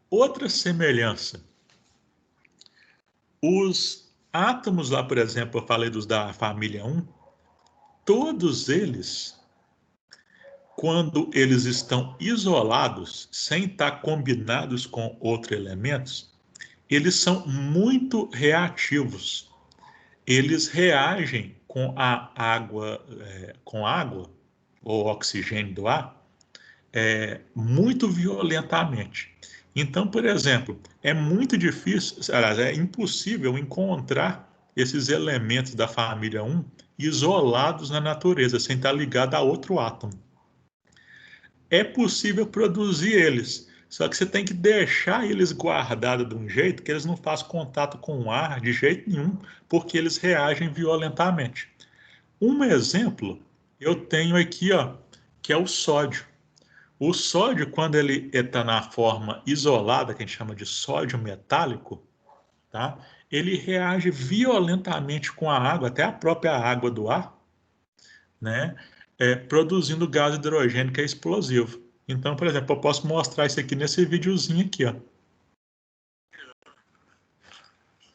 Outra semelhança. Os átomos lá, por exemplo, eu falei dos da família 1, todos eles, quando eles estão isolados, sem estar combinados com outros elementos, eles são muito reativos. Eles reagem com a água, ou oxigênio do ar, muito violentamente. Então, por exemplo, é muito difícil, aliás, é impossível encontrar esses elementos da família 1 isolados na natureza, sem estar ligado a outro átomo. É possível produzir eles, só que você tem que deixar eles guardados de um jeito que eles não façam contato com o ar de jeito nenhum, porque eles reagem violentamente. Um exemplo eu tenho aqui, ó, que é o sódio. O sódio, quando ele está na forma isolada, que a gente chama de sódio metálico, tá? Ele reage violentamente com a água, até a própria água do ar, né? Produzindo gás hidrogênio que é explosivo. Então, por exemplo, eu posso mostrar isso aqui nesse videozinho aqui, ó.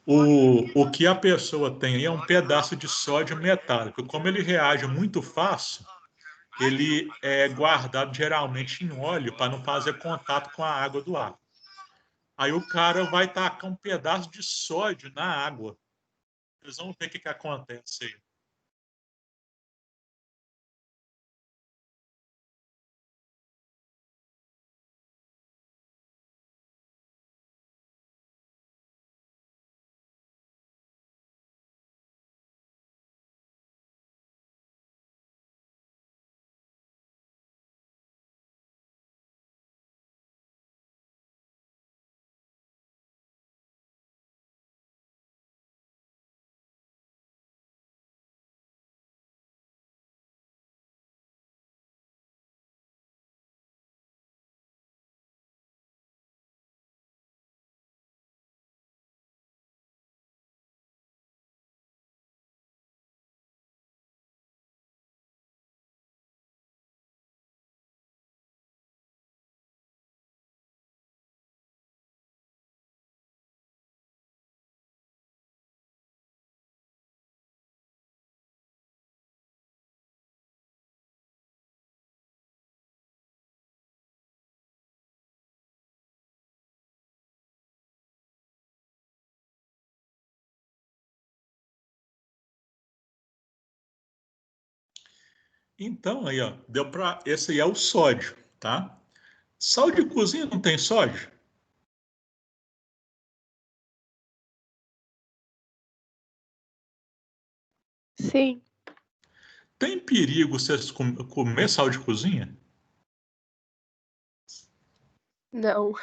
O que a pessoa tem aí é um pedaço de sódio metálico. Como ele reage muito fácil, ele é guardado geralmente em óleo para não fazer contato com a água do ar. Aí o cara vai tacar um pedaço de sódio na água. Vocês vão ver o que acontece aí. Então, aí, ó, deu para. Esse aí é o sódio, tá? Sal de cozinha não tem sódio? Sim. Tem perigo você comer sal de cozinha? Não.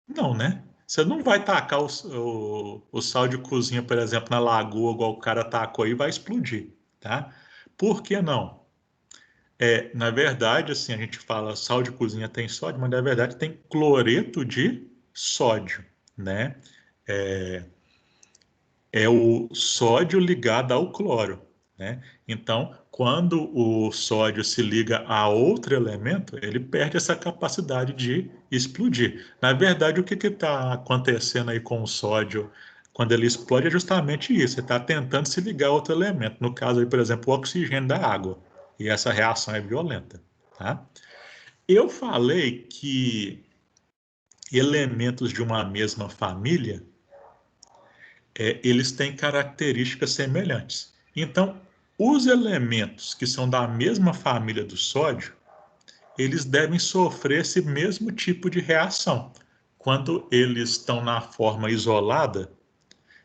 Não, né? Você não vai tacar o sal de cozinha, por exemplo, na lagoa, igual o cara tacou aí, vai explodir, tá? Por que não? Na verdade, assim, a gente fala sal de cozinha tem sódio, mas na verdade tem cloreto de sódio, né? É o sódio ligado ao cloro, né? Então, quando o sódio se liga a outro elemento, ele perde essa capacidade de explodir. Na verdade, o que está acontecendo aí com o sódio quando ele explode é justamente isso. Ele está tentando se ligar a outro elemento. No caso aí, por exemplo, o oxigênio da água. E essa reação é violenta, tá? Eu falei que elementos de uma mesma família eles têm características semelhantes. Então, os elementos que são da mesma família do sódio, eles devem sofrer esse mesmo tipo de reação. Quando eles estão na forma isolada,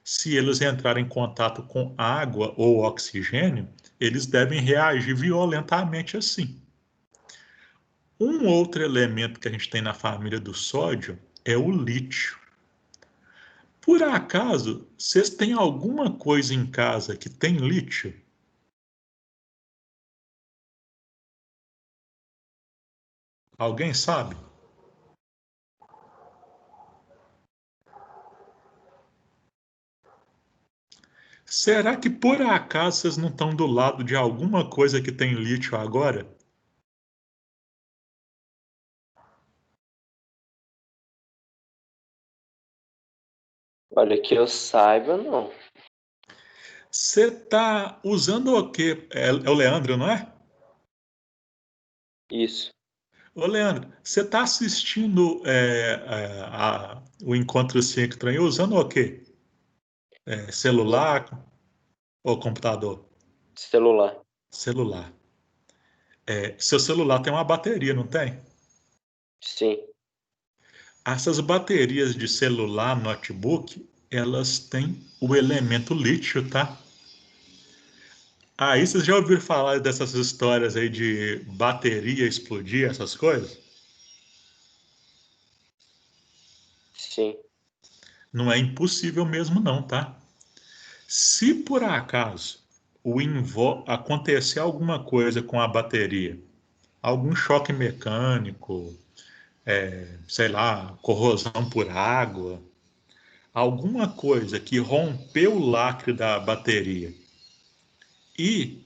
se eles entrarem em contato com água ou oxigênio, eles devem reagir violentamente assim. Um outro elemento que a gente tem na família do sódio é o lítio. Por acaso, vocês têm alguma coisa em casa que tem lítio? Alguém sabe? Será que por acaso vocês não estão do lado de alguma coisa que tem lítio agora? Olha, que eu saiba, não. Você está usando o quê? É o Leandro, não é? Isso. Ô, Leandro, você está assistindo o Encontro Ciência Estranho usando o quê? Celular ou computador? Celular. Celular. Seu celular tem uma bateria, não tem? Sim. Essas baterias de celular, notebook, elas têm o elemento lítio, tá? Aí vocês já ouviram falar dessas histórias aí de bateria explodir, essas coisas? Sim. Não é impossível mesmo não, tá? Se por acaso acontecer alguma coisa com a bateria, algum choque mecânico, sei lá, corrosão por água, alguma coisa que rompeu o lacre da bateria e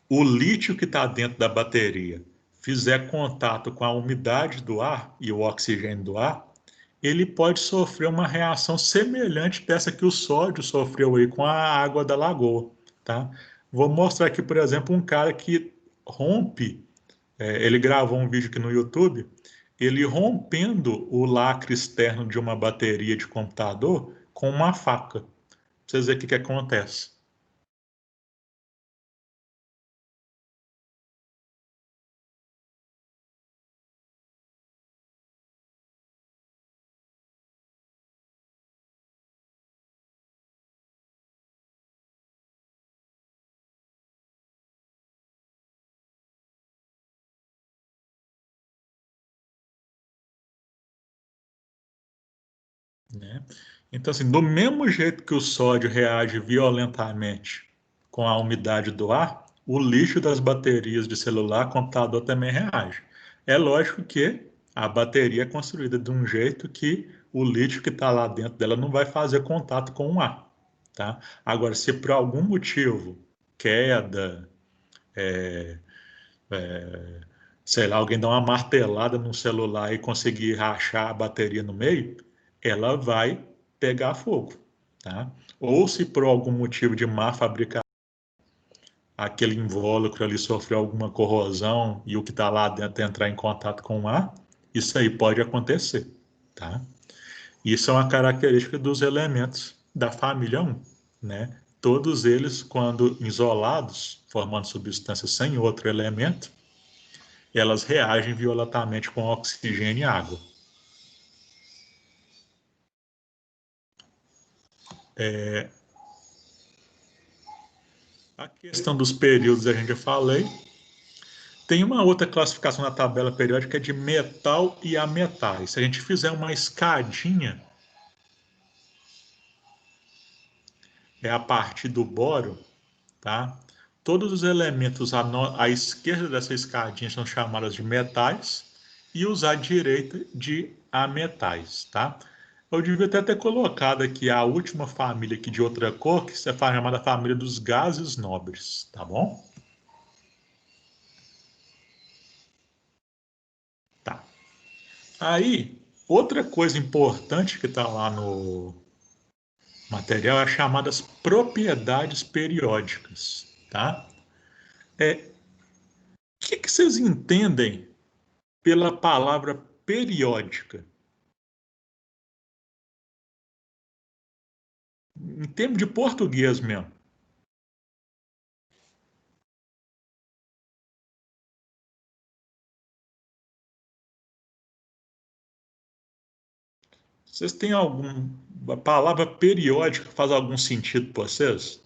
o lítio que está dentro da bateria fizer contato com a umidade do ar e o oxigênio do ar, ele pode sofrer uma reação semelhante dessa que o sódio sofreu aí com a água da lagoa, tá? Vou mostrar aqui, por exemplo, um cara que rompe, ele gravou um vídeo aqui no YouTube, ele rompendo o lacre externo de uma bateria de computador com uma faca. Pra vocês verem o que acontece. Né? Então, assim, do mesmo jeito que o sódio reage violentamente com a umidade do ar, o lixo das baterias de celular, computador também reage. É lógico que a bateria é construída de um jeito que o lixo que está lá dentro dela não vai fazer contato com o ar, tá? Agora, se por algum motivo, queda, sei lá, alguém dá uma martelada no celular e conseguir rachar a bateria no meio, ela vai pegar fogo, tá? Ou se por algum motivo de má fabricação, aquele invólucro ali sofreu alguma corrosão e o que está lá dentro entrar em contato com o ar, isso aí pode acontecer, tá? Isso é uma característica dos elementos da família 1, né? Todos eles, quando isolados, formando substâncias sem outro elemento, elas reagem violentamente com oxigênio e água. A questão dos períodos a gente já falei. Tem uma outra classificação na tabela periódica de metal e ametais. Se a gente fizer uma escadinha, a partir do boro, tá? Todos os elementos à esquerda dessa escadinha são chamados de metais e os à direita de ametais, tá? Eu devia até ter colocado aqui a última família aqui de outra cor, que é chamada família dos gases nobres, tá bom? Tá. Aí, outra coisa importante que está lá no material é as chamadas propriedades periódicas, tá? O que vocês entendem pela palavra periódica? Em termos de português mesmo. Vocês têm algum... A palavra periódica faz algum sentido para vocês?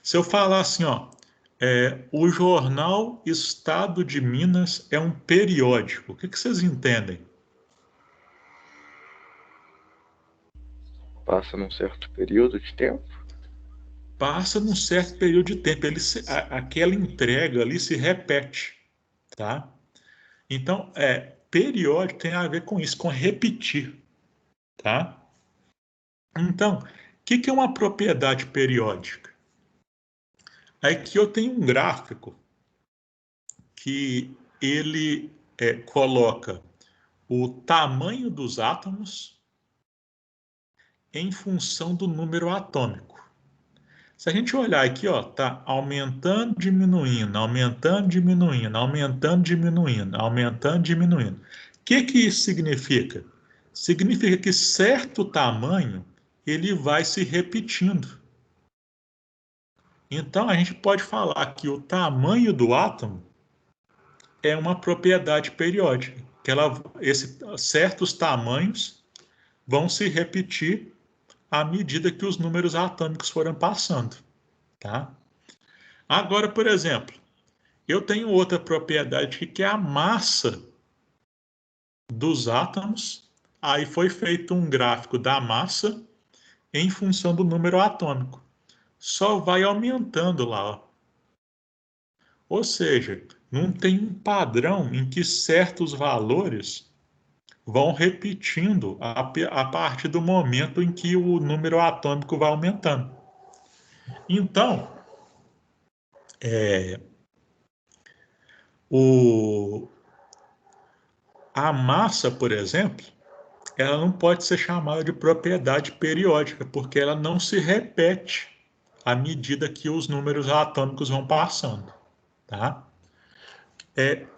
Se eu falar assim, ó, o jornal Estado de Minas é um periódico, o que vocês entendem? Passa num certo período de tempo. Passa num certo período de tempo, aquela entrega ali se repete, tá? Então, periódico tem a ver com isso, com repetir, tá? Então, o que é uma propriedade periódica? Aqui eu tenho um gráfico que ele coloca o tamanho dos átomos em função do número atômico. Se a gente olhar aqui, ó, tá aumentando, diminuindo, aumentando, diminuindo, aumentando, diminuindo, aumentando, diminuindo. O que isso significa? Significa que certo tamanho ele vai se repetindo. Então a gente pode falar que o tamanho do átomo é uma propriedade periódica, que certos tamanhos vão se repetir à medida que os números atômicos foram passando, tá? Agora, por exemplo, eu tenho outra propriedade que é a massa dos átomos. Aí foi feito um gráfico da massa em função do número atômico. Só vai aumentando lá, ó. Ou seja, não tem um padrão em que certos valores vão repetindo a partir do momento em que o número atômico vai aumentando. Então, a massa, por exemplo, ela não pode ser chamada de propriedade periódica, porque ela não se repete à medida que os números atômicos vão passando, tá?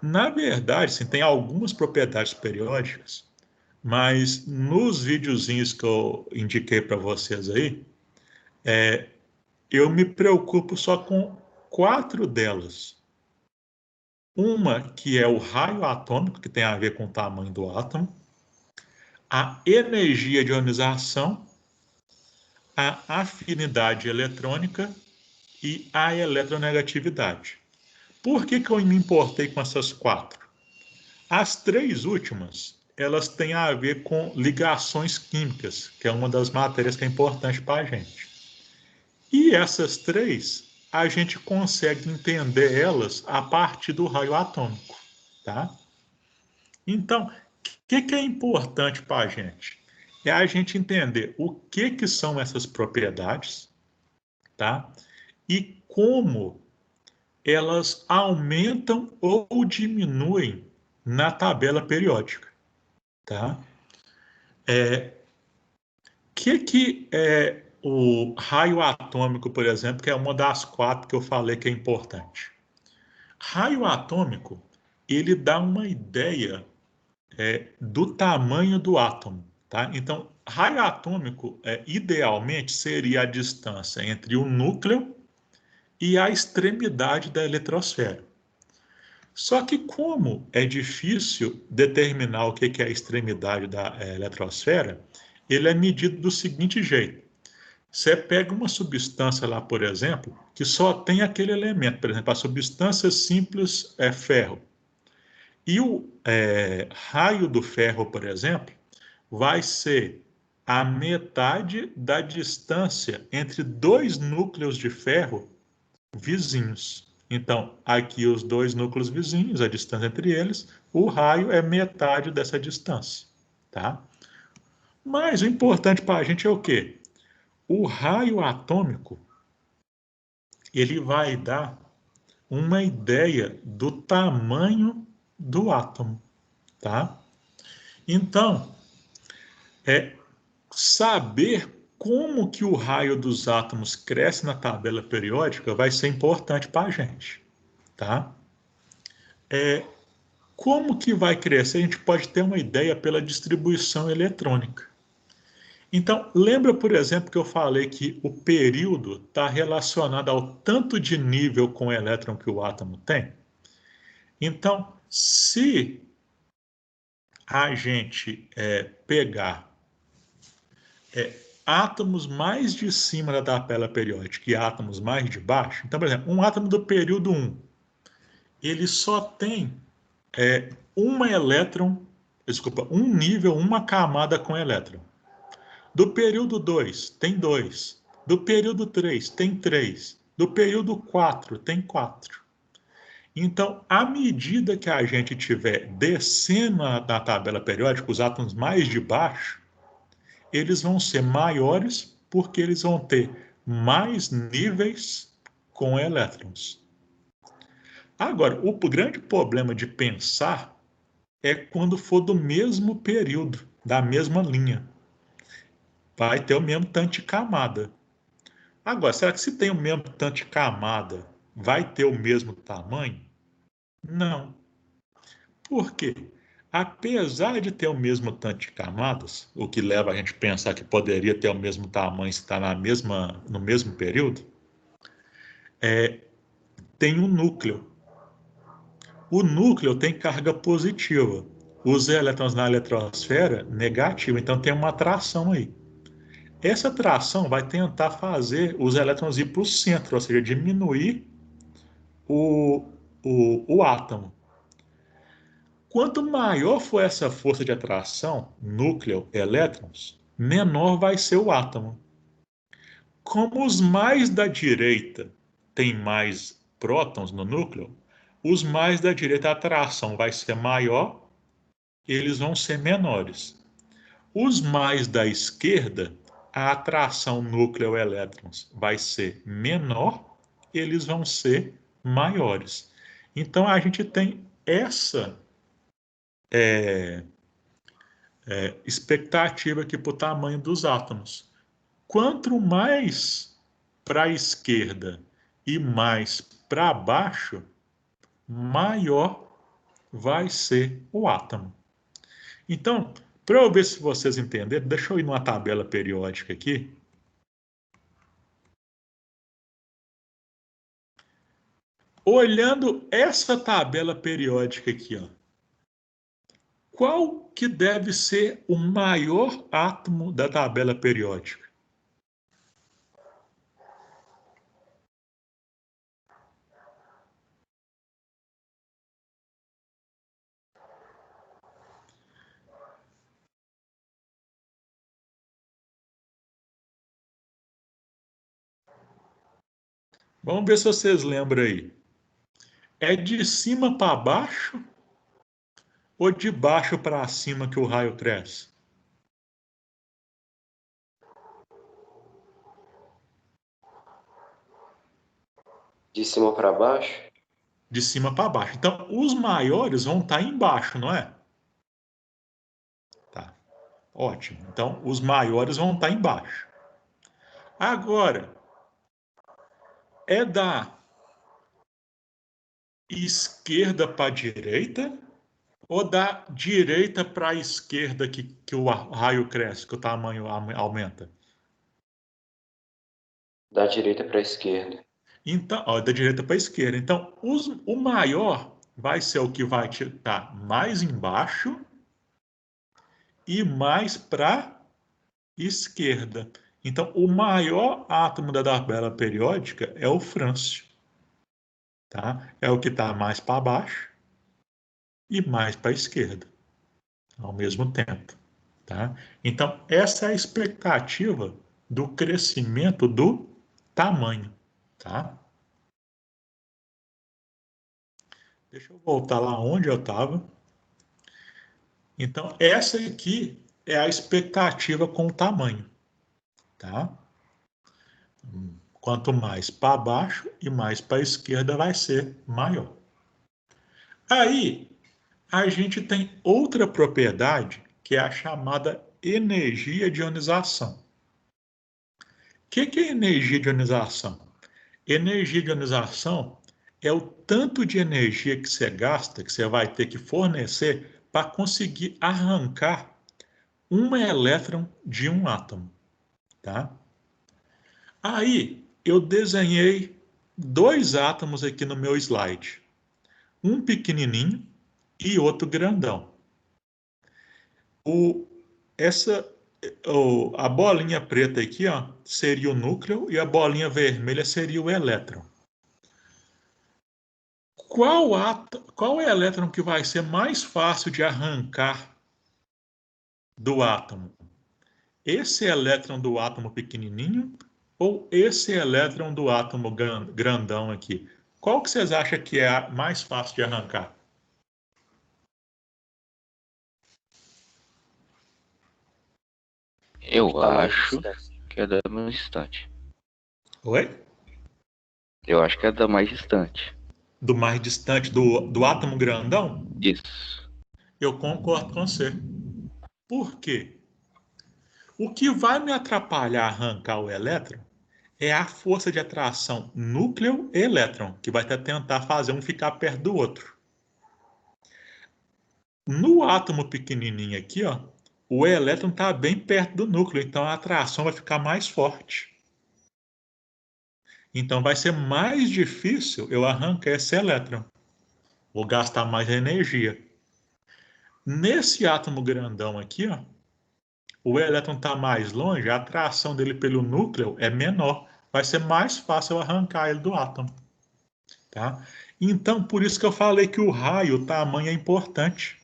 Na verdade, sim, tem algumas propriedades periódicas, mas nos videozinhos que eu indiquei para vocês aí, eu me preocupo só com 4 delas. Uma que é o raio atômico, que tem a ver com o tamanho do átomo, a energia de ionização, a afinidade eletrônica e a eletronegatividade. Por que eu me importei com essas 4? As 3 últimas, elas têm a ver com ligações químicas, que é uma das matérias que é importante para a gente. E essas 3, a gente consegue entender elas a partir do raio atômico, tá? Então, o que é importante para a gente? É a gente entender o que são essas propriedades, tá? E como elas aumentam ou diminuem na tabela periódica, tá? Que é o raio atômico, por exemplo, que é uma das 4 que eu falei que é importante? Raio atômico, ele dá uma ideia do tamanho do átomo, tá? Então, raio atômico, idealmente, seria a distância entre o núcleo e a extremidade da eletrosfera. Só que como é difícil determinar o que é a extremidade da eletrosfera, ele é medido do seguinte jeito. Você pega uma substância lá, por exemplo, que só tem aquele elemento, por exemplo, a substância simples é ferro. E o raio do ferro, por exemplo, vai ser a metade da distância entre 2 núcleos de ferro vizinhos. Então, aqui os 2 núcleos vizinhos, a distância entre eles, o raio é metade dessa distância, tá? Mas o importante para a gente é o quê? O raio atômico, ele vai dar uma ideia do tamanho do átomo, tá? Então, saber como que o raio dos átomos cresce na tabela periódica vai ser importante para a gente, tá? Como que vai crescer? A gente pode ter uma ideia pela distribuição eletrônica. Então, lembra, por exemplo, que eu falei que o período está relacionado ao tanto de nível com elétron que o átomo tem? Então, se a gente pegar átomos mais de cima da tabela periódica e átomos mais de baixo, então, por exemplo, um átomo do período 1, ele só tem um nível, uma camada com elétron. Do período 2, tem 2. Do período 3, tem 3. Do período 4, tem 4. Então, à medida que a gente estiver descendo na tabela periódica, os átomos mais de baixo, eles vão ser maiores porque eles vão ter mais níveis com elétrons. Agora, o grande problema de pensar é quando for do mesmo período, da mesma linha. Vai ter o mesmo tanto de camada. Agora, será que se tem o mesmo tanto de camada, vai ter o mesmo tamanho? Não. Por quê? Apesar de ter o mesmo tanto de camadas, o que leva a gente a pensar que poderia ter o mesmo tamanho se está no mesmo período, tem um núcleo. O núcleo tem carga positiva. Os elétrons na eletrosfera, negativa. Então tem uma atração aí. Essa atração vai tentar fazer os elétrons ir para o centro, ou seja, diminuir o átomo. Quanto maior for essa força de atração, núcleo, elétrons, menor vai ser o átomo. Como os mais da direita têm mais prótons no núcleo, os mais da direita a atração vai ser maior, eles vão ser menores. Os mais da esquerda, a atração núcleo-elétrons vai ser menor, eles vão ser maiores. Então, a gente tem expectativa aqui para o tamanho dos átomos. Quanto mais para a esquerda e mais para baixo, maior vai ser o átomo. Então, para eu ver se vocês entenderam, deixa eu ir numa tabela periódica aqui. Olhando essa tabela periódica aqui, ó, qual que deve ser o maior átomo da tabela periódica? Vamos ver se vocês lembram aí. É de cima para baixo ou de baixo para cima que o raio cresce? De cima para baixo? De cima para baixo. Então, os maiores vão estar embaixo, não é? Tá. Ótimo. Então, os maiores vão estar embaixo. Agora, é da esquerda para a direita ou da direita para a esquerda que o raio cresce, que o tamanho aumenta? Da direita para a esquerda. Então, ó, da direita para a esquerda. Então, o maior vai ser o que vai estar mais embaixo e mais para esquerda. Então, o maior átomo da tabela periódica é o frâncio. Tá? É o que está mais para baixo e mais para a esquerda, ao mesmo tempo. Tá? Então, essa é a expectativa do crescimento do tamanho. Tá? Deixa eu voltar lá onde eu estava. Então, essa aqui é a expectativa com o tamanho. Tá? Quanto mais para baixo e mais para a esquerda vai ser maior. Aí, a gente tem outra propriedade que é a chamada energia de ionização. O que é energia de ionização? Energia de ionização é o tanto de energia que você gasta, que você vai ter que fornecer para conseguir arrancar um elétron de um átomo. Tá? Aí, eu desenhei dois átomos aqui no meu slide. Um pequenininho e outro grandão. A bolinha preta aqui, ó, seria o núcleo e a bolinha vermelha seria o elétron. Qual é o elétron que vai ser mais fácil de arrancar do átomo? Esse elétron do átomo pequenininho ou esse elétron do átomo grandão aqui? Qual que vocês acham que é mais fácil de arrancar? Eu acho que é da mais distante. Oi? Eu acho que é da mais distante. Do mais distante do átomo grandão? Isso. Eu concordo com você. Por quê? O que vai me atrapalhar a arrancar o elétron é a força de atração núcleo-elétron, que vai tentar fazer um ficar perto do outro. No átomo pequenininho aqui, ó, o elétron está bem perto do núcleo, então a atração vai ficar mais forte. Então vai ser mais difícil eu arrancar esse elétron. Vou gastar mais energia. Nesse átomo grandão aqui, ó, o elétron está mais longe, a atração dele pelo núcleo é menor. Vai ser mais fácil eu arrancar ele do átomo. Tá? Então, por isso que eu falei que o raio, o tamanho é importante.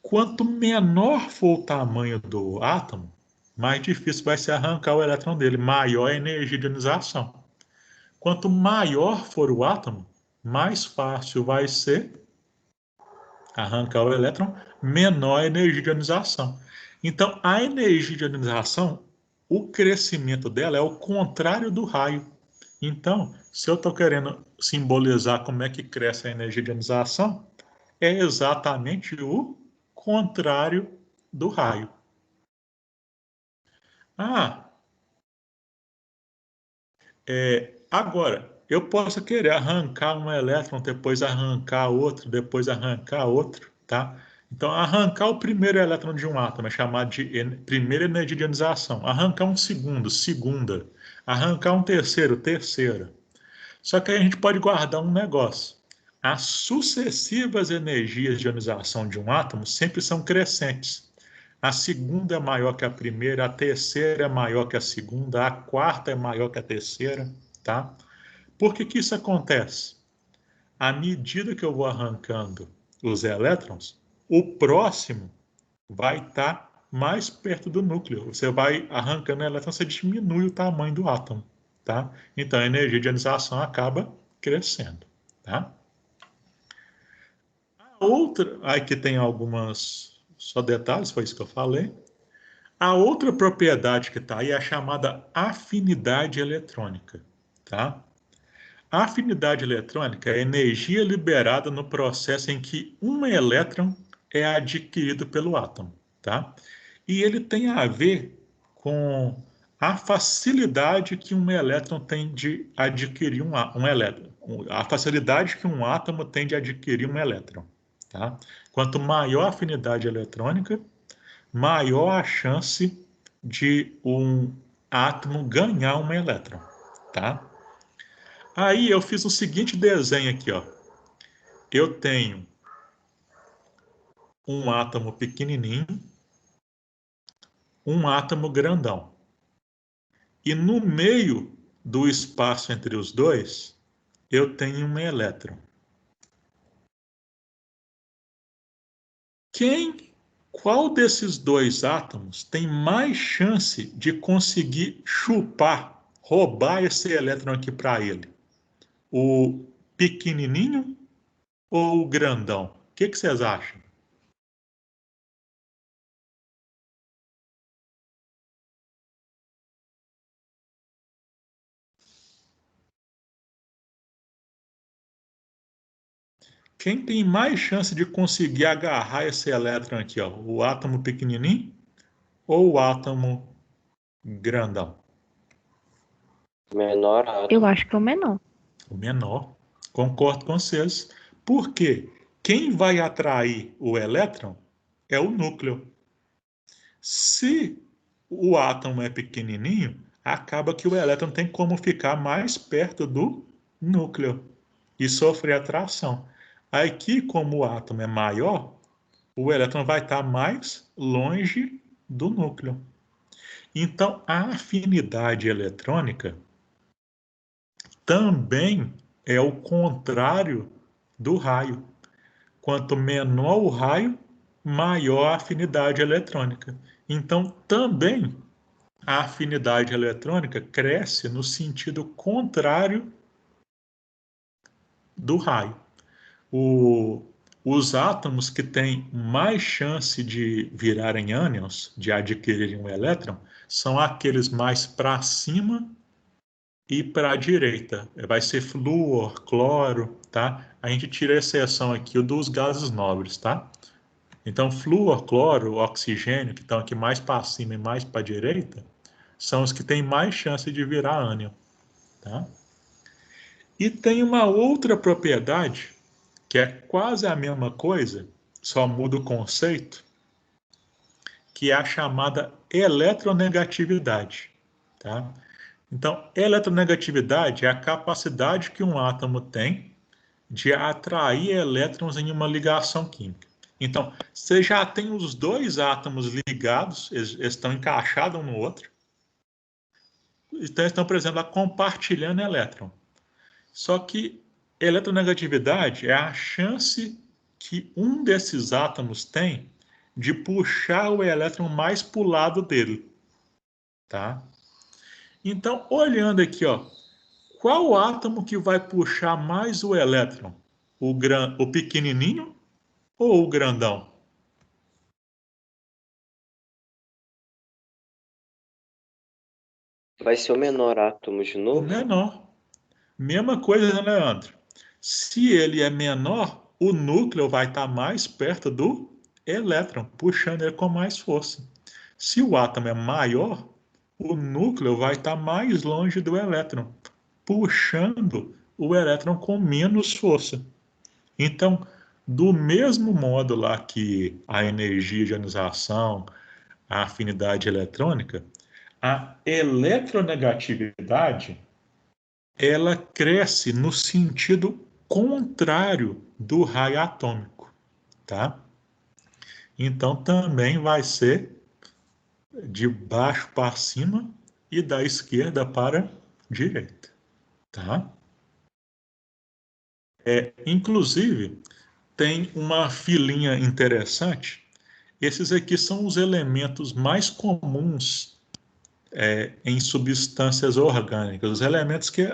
Quanto menor for o tamanho do átomo, mais difícil vai ser arrancar o elétron dele, maior a energia de ionização. Quanto maior for o átomo, mais fácil vai ser arrancar o elétron, menor a energia de ionização. Então, a energia de ionização, o crescimento dela é o contrário do raio. Então, se eu estou querendo simbolizar como é que cresce a energia de ionização, é exatamente o contrário do raio. Agora, eu posso querer arrancar um elétron, depois arrancar outro, depois arrancar outro, tá? Então, arrancar o primeiro elétron de um átomo é chamado de primeira energia de ionização. Arrancar um segundo, segunda. Arrancar um terceiro, terceira. Só que aí a gente pode guardar um negócio. As sucessivas energias de ionização de um átomo sempre são crescentes. A segunda é maior que a primeira, a terceira é maior que a segunda, a quarta é maior que a terceira, tá? Por que que isso acontece? À medida que eu vou arrancando os elétrons, o próximo vai estar mais perto do núcleo. Você vai arrancando elétrons, você diminui o tamanho do átomo, tá? Então a energia de ionização acaba crescendo, tá? A outra, aqui tem algumas só detalhes, foi isso que eu falei. A outra propriedade que está aí é a chamada afinidade eletrônica, tá? A afinidade eletrônica é a energia liberada no processo em que um elétron é adquirido pelo átomo, tá? E ele tem a ver com a facilidade que um elétron tem de adquirir um elétron, a facilidade que um átomo tem de adquirir um elétron, tá? Quanto maior a afinidade eletrônica, maior a chance de um átomo ganhar um elétron, tá? Aí eu fiz o seguinte desenho aqui, ó. Eu tenho um átomo pequenininho, um átomo grandão. E no meio do espaço entre os dois, eu tenho um elétron. Qual desses dois átomos tem mais chance de conseguir chupar, roubar esse elétron aqui para ele? O pequenininho ou o grandão? O que vocês acham? Quem tem mais chance de conseguir agarrar esse elétron aqui, ó? O átomo pequenininho ou o átomo grandão? Menor átomo. Eu acho que é o menor. O menor. Concordo com vocês. Por quê? Quem vai atrair o elétron é o núcleo. Se o átomo é pequenininho, acaba que o elétron tem como ficar mais perto do núcleo e sofrer atração. Aqui, como o átomo é maior, o elétron vai estar mais longe do núcleo. Então, a afinidade eletrônica também é o contrário do raio. Quanto menor o raio, maior a afinidade eletrônica. Então, também a afinidade eletrônica cresce no sentido contrário do raio. Os átomos que têm mais chance de virarem ânions, de adquirirem um elétron, são aqueles mais para cima e para a direita. Vai ser flúor, cloro, tá? A gente tira a exceção aqui dos gases nobres, tá? Então, flúor, cloro, oxigênio, que estão aqui mais para cima e mais para a direita, são os que têm mais chance de virar ânion, tá? E tem uma outra propriedade, que é quase a mesma coisa, só muda o conceito, que é a chamada eletronegatividade, tá? Então, eletronegatividade é a capacidade que um átomo tem de atrair elétrons em uma ligação química. Então, você já tem os dois átomos ligados, eles estão encaixados um no outro, então estão, por exemplo, compartilhando elétron. Só que eletronegatividade é a chance que um desses átomos tem de puxar o elétron mais para o lado dele, tá? Então, olhando aqui, ó, qual átomo que vai puxar mais o elétron? O pequenininho ou o grandão? Vai ser o menor átomo de O novo? menor. Mesma coisa, né, Leandro? Se ele é menor, o núcleo vai estar mais perto do elétron, puxando ele com mais força. Se o átomo é maior, o núcleo vai estar mais longe do elétron, puxando o elétron com menos força. Então, do mesmo modo lá que a energia de ionização, a afinidade eletrônica, a eletronegatividade, ela cresce no sentido contrário do raio atômico, tá? Então, também vai ser de baixo para cima e da esquerda para a direita, tá? Inclusive, tem uma filinha interessante. Esses aqui são os elementos mais comuns em substâncias orgânicas, os elementos que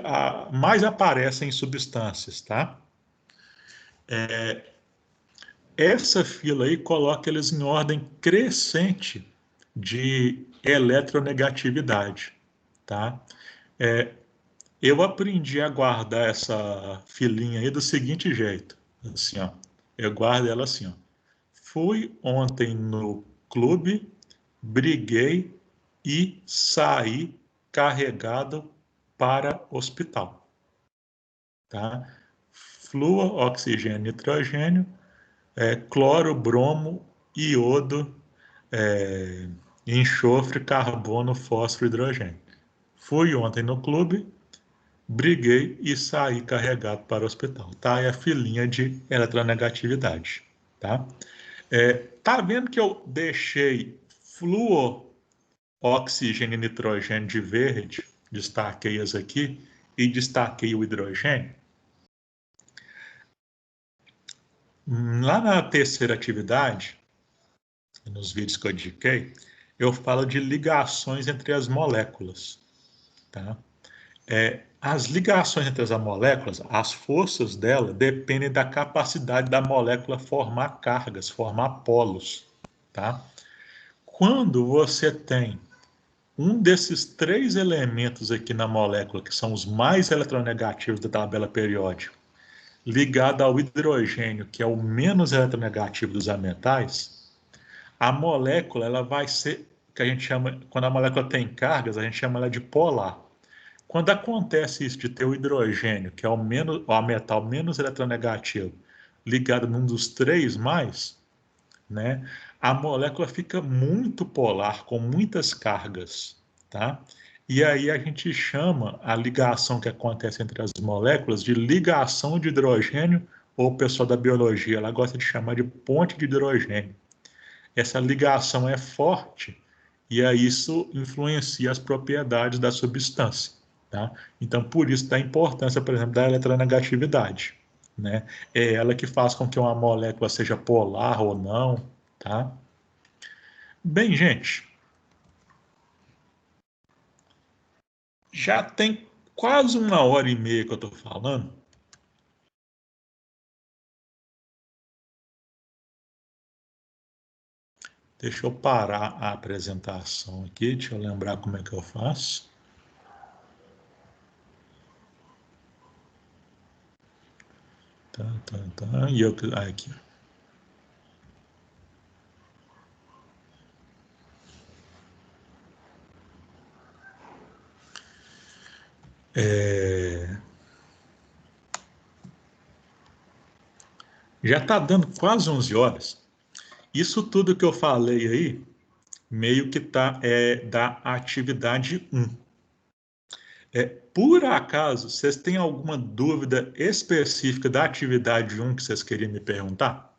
mais aparecem em substâncias, tá? Essa fila aí coloca eles em ordem crescente de eletronegatividade, tá? Eu aprendi a guardar essa filinha aí do seguinte jeito, assim, ó. Eu guardo ela assim, ó. Fui ontem no clube, briguei e saí carregado para hospital, tá? Flúor, oxigênio, nitrogênio, cloro, bromo, iodo, enxofre, carbono, fósforo, hidrogênio. Fui ontem no clube, briguei e saí carregado para o hospital. Tá? É a filinha de eletronegatividade. Tá? Tá vendo que eu deixei flúor, oxigênio e nitrogênio de verde? Destaquei as aqui e destaquei o hidrogênio. Lá na terceira atividade, nos vídeos que eu indiquei, eu falo de ligações entre as moléculas. Tá? As ligações entre as moléculas, as forças dela dependem da capacidade da molécula formar cargas, formar polos. Tá? Quando você tem um desses três elementos aqui na molécula, que são os mais eletronegativos da tabela periódica, ligado ao hidrogênio, que é o menos eletronegativo dos metais, a molécula ela vai ser, que a gente chama, quando a molécula tem cargas, a gente chama ela de polar. Quando acontece isso de ter o hidrogênio, que é o metal menos eletronegativo, ligado num dos três mais, né, a molécula fica muito polar, com muitas cargas, tá? E aí a gente chama a ligação que acontece entre as moléculas de ligação de hidrogênio, ou o pessoal da biologia, ela gosta de chamar de ponte de hidrogênio. Essa ligação é forte e aí isso influencia as propriedades da substância, tá? Então, por isso da importância, por exemplo, da eletronegatividade, né? É ela que faz com que uma molécula seja polar ou não, tá? Bem, gente, já tem quase 1h30 que eu estou falando. Deixa eu parar a apresentação aqui, deixa eu lembrar como é que eu faço. E eu aqui. Já está dando quase 11 horas. Isso tudo que eu falei aí, meio que tá da atividade 1. Por acaso, vocês têm alguma dúvida específica da atividade 1 que vocês queriam me perguntar?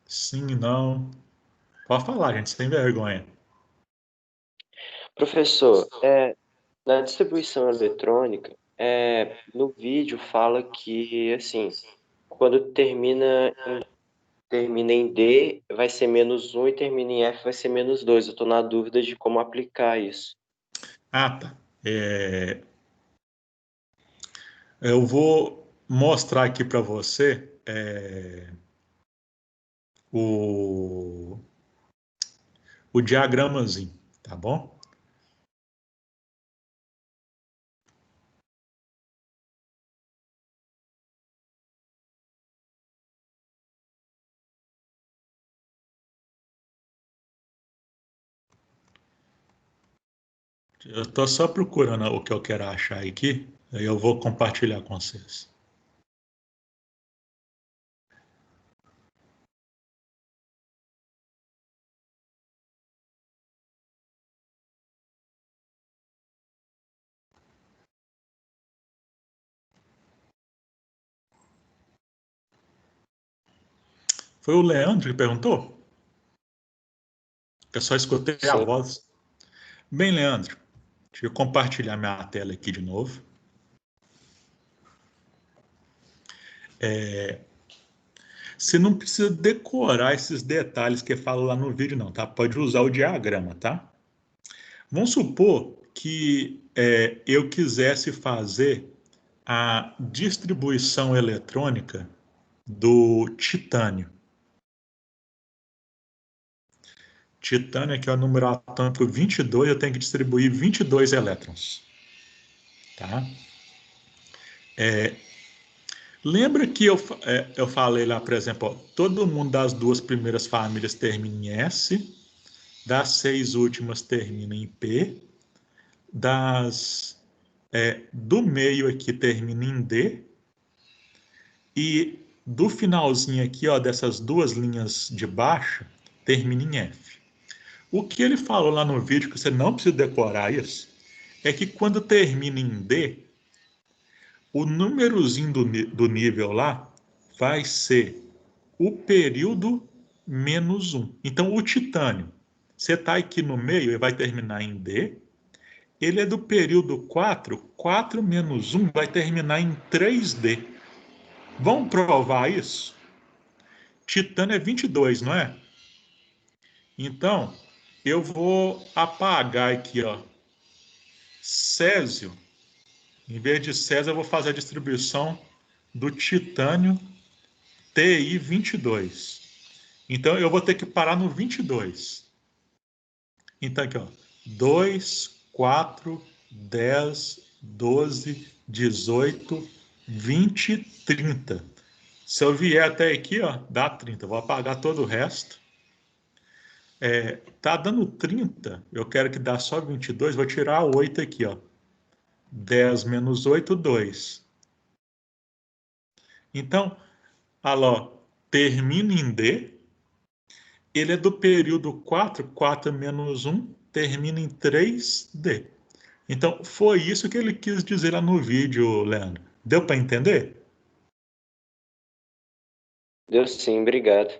Sim, não. Pode falar, gente, sem vergonha. Professor, na distribuição eletrônica, no vídeo fala que, assim, quando termina em D, vai ser -1 e termina em F, vai ser -2. Eu estou na dúvida de como aplicar isso. Ah, tá. Eu vou mostrar aqui para você o diagramazinho, tá bom? Eu estou só procurando o que eu quero achar aqui, aí eu vou compartilhar com vocês. Foi o Leandro que perguntou? Eu só escutei a Sim. voz. Bem, Leandro, deixa eu compartilhar minha tela aqui de novo. Você não precisa decorar esses detalhes que eu falo lá no vídeo, não, tá? Pode usar o diagrama, tá? Vamos supor que eu quisesse fazer a distribuição eletrônica do titânio. Titânio aqui é o número atômico 22, eu tenho que distribuir 22 elétrons. Tá? Lembra que eu falei lá, por exemplo, ó, todo mundo das duas primeiras famílias termina em S, das 6 últimas termina em P, do meio aqui termina em D, e do finalzinho aqui, ó, dessas duas linhas de baixo, termina em F. O que ele falou lá no vídeo, que você não precisa decorar isso, é que quando termina em D, o númerozinho do nível lá vai ser o período menos 1. Então, o titânio, você está aqui no meio e vai terminar em D. Ele é do período 4, 4 menos 1 vai terminar em 3D. Vamos provar isso? Titânio é 22, não é? Então, eu vou apagar aqui, ó, Césio. Em vez de Césio, eu vou fazer a distribuição do titânio TI 22. Então, eu vou ter que parar no 22. Então, aqui, ó, 2, 4, 10, 12, 18, 20, 30. Se eu vier até aqui, ó, dá 30. Vou apagar todo o resto. Tá dando 30. Eu quero que dá só 22. Vou tirar 8 aqui, ó. 10 menos 8, 2. Então, alô, termina em D. Ele é do período 4, 4 menos 1, termina em 3D. Então, foi isso que ele quis dizer lá no vídeo, Leandro. Deu para entender? Deu sim, obrigado.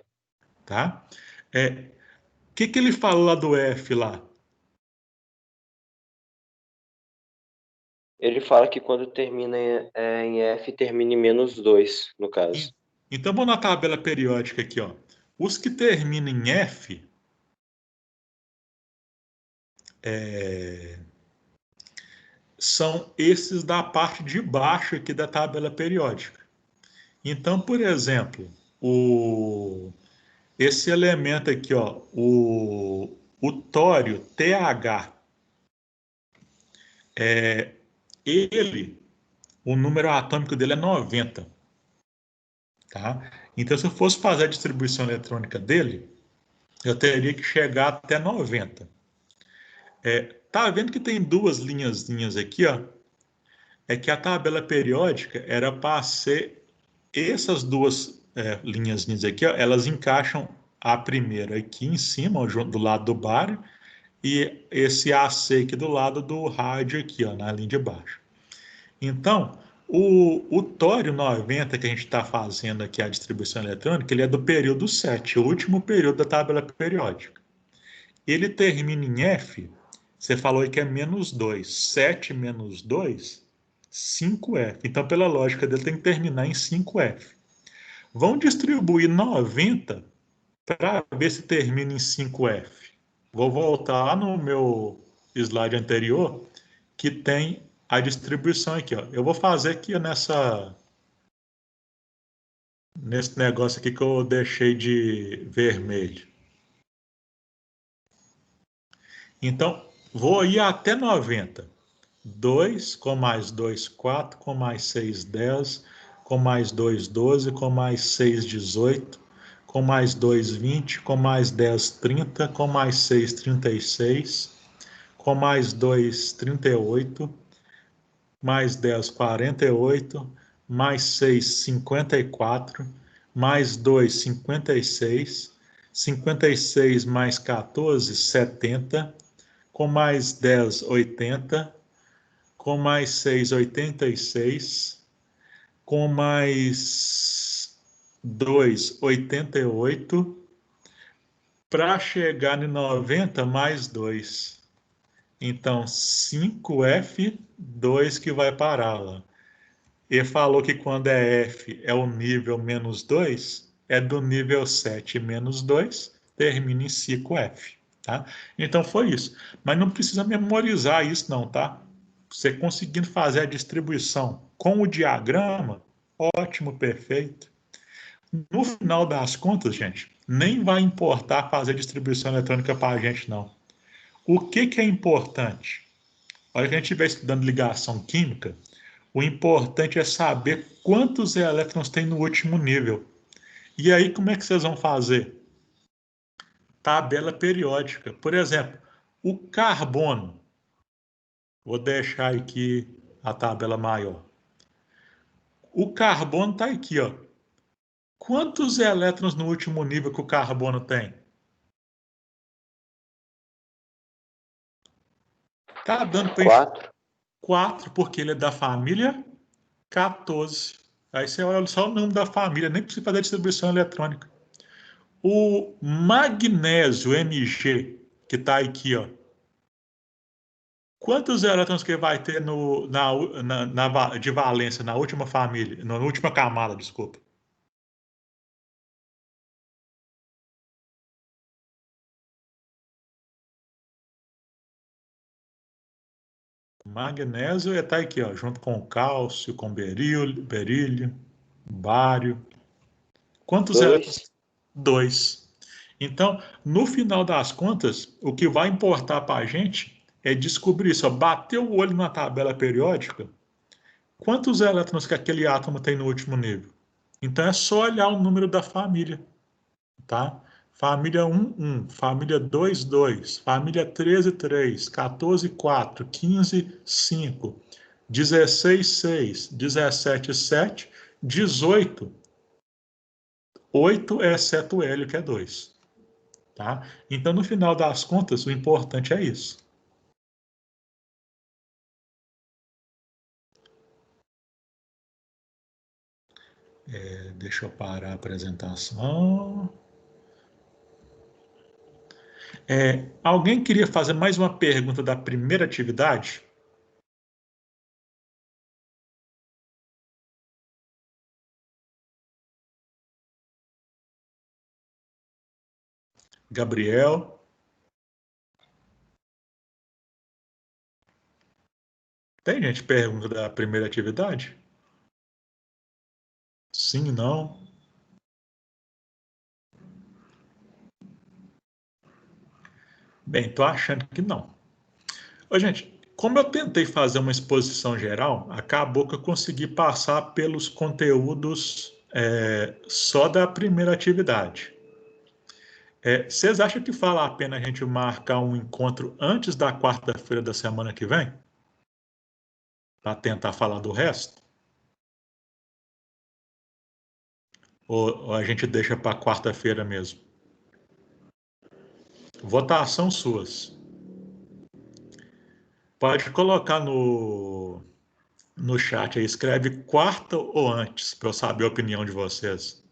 Tá? O que ele falou lá do F lá? Ele fala que quando termina em F, termina em menos 2, no caso. Então, vamos na tabela periódica aqui, ó. Os que terminam em F são esses da parte de baixo aqui da tabela periódica. Então, por exemplo, esse elemento aqui, ó, o tório TH, o número atômico dele é 90. Tá? Então, se eu fosse fazer a distribuição eletrônica dele, eu teria que chegar até 90. Tá vendo que tem duas linhazinhas aqui, ó? É que a tabela periódica era para ser essas duas linhazinhas aqui, ó, elas encaixam a primeira aqui em cima, ó, do lado do bário, e esse AC aqui do lado do rádio aqui, ó, na linha de baixo. Então, o tório 90 que a gente está fazendo aqui, a distribuição eletrônica, ele é do período 7, o último período da tabela periódica. Ele termina em F, você falou aí que é menos 2. 7 menos 2, 5F. Então, pela lógica dele, tem que terminar em 5F. Vamos distribuir 90 para ver se termina em 5F. Vou voltar lá no meu slide anterior, que tem a distribuição aqui, ó. Eu vou fazer aqui nesse negócio aqui que eu deixei de vermelho. Então, vou ir até 90. 2 com mais 2, 4, com mais 6, 10, com mais 2, 12, com mais 6, 18, com mais 2, 20, com mais 10, 30, com mais 6, 36, com mais 2, 38, mais 10, 48, mais 6, 54, mais 2, 56, 56 mais 14, 70, com mais 10, 80, com mais 6, 86, com mais 2, 88, para chegar em 90 mais 2. Então, 5F, 2 que vai parar lá. Ele falou que quando é F é o nível menos 2, é do nível 7 menos 2, termina em 5F. Tá? Então foi isso. Mas não precisa memorizar isso não, tá? Você conseguindo fazer a distribuição com o diagrama, ótimo, perfeito. No final das contas, gente, nem vai importar fazer distribuição eletrônica para a gente, não. O que é importante? A hora que a gente estiver estudando ligação química, o importante é saber quantos elétrons tem no último nível. E aí, como é que vocês vão fazer? Tabela periódica. Por exemplo, o carbono. Vou deixar aqui a tabela maior. O carbono está aqui, ó. Quantos elétrons no último nível que o carbono tem? Tá dando para 4. 4, porque ele é da família 14. Aí você olha só o número da família, nem precisa fazer distribuição eletrônica. O magnésio Mg, que está aqui, ó. Quantos elétrons que vai ter de valência na última família, na última camada, desculpa? Magnésio está aqui, ó, junto com o cálcio, com berílio, bário. Quantos elétrons? 2. Então, no final das contas, o que vai importar para a gente é descobrir só, bater o olho na tabela periódica, quantos elétrons que aquele átomo tem no último nível. Então, é só olhar o número da família, tá? Família 1, 1, família 2, 2, família 13, 3, 14, 4, 15, 5, 16, 6, 17, 7, 18, 8, exceto o hélio, que é 2. Tá? Então, no final das contas, o importante é isso. Deixa eu parar a apresentação. Alguém queria fazer mais uma pergunta da primeira atividade? Gabriel? Tem gente pergunta da primeira atividade? Sim, não? Bem, estou achando que não. Ô, gente, como eu tentei fazer uma exposição geral, acabou que eu consegui passar pelos conteúdos só da primeira atividade. Vocês acham que vale a pena a gente marcar um encontro antes da quarta-feira da semana que vem? Para tentar falar do resto? Ou a gente deixa para quarta-feira mesmo? Votação suas. Pode colocar no chat aí, escreve quarta ou antes, para eu saber a opinião de vocês.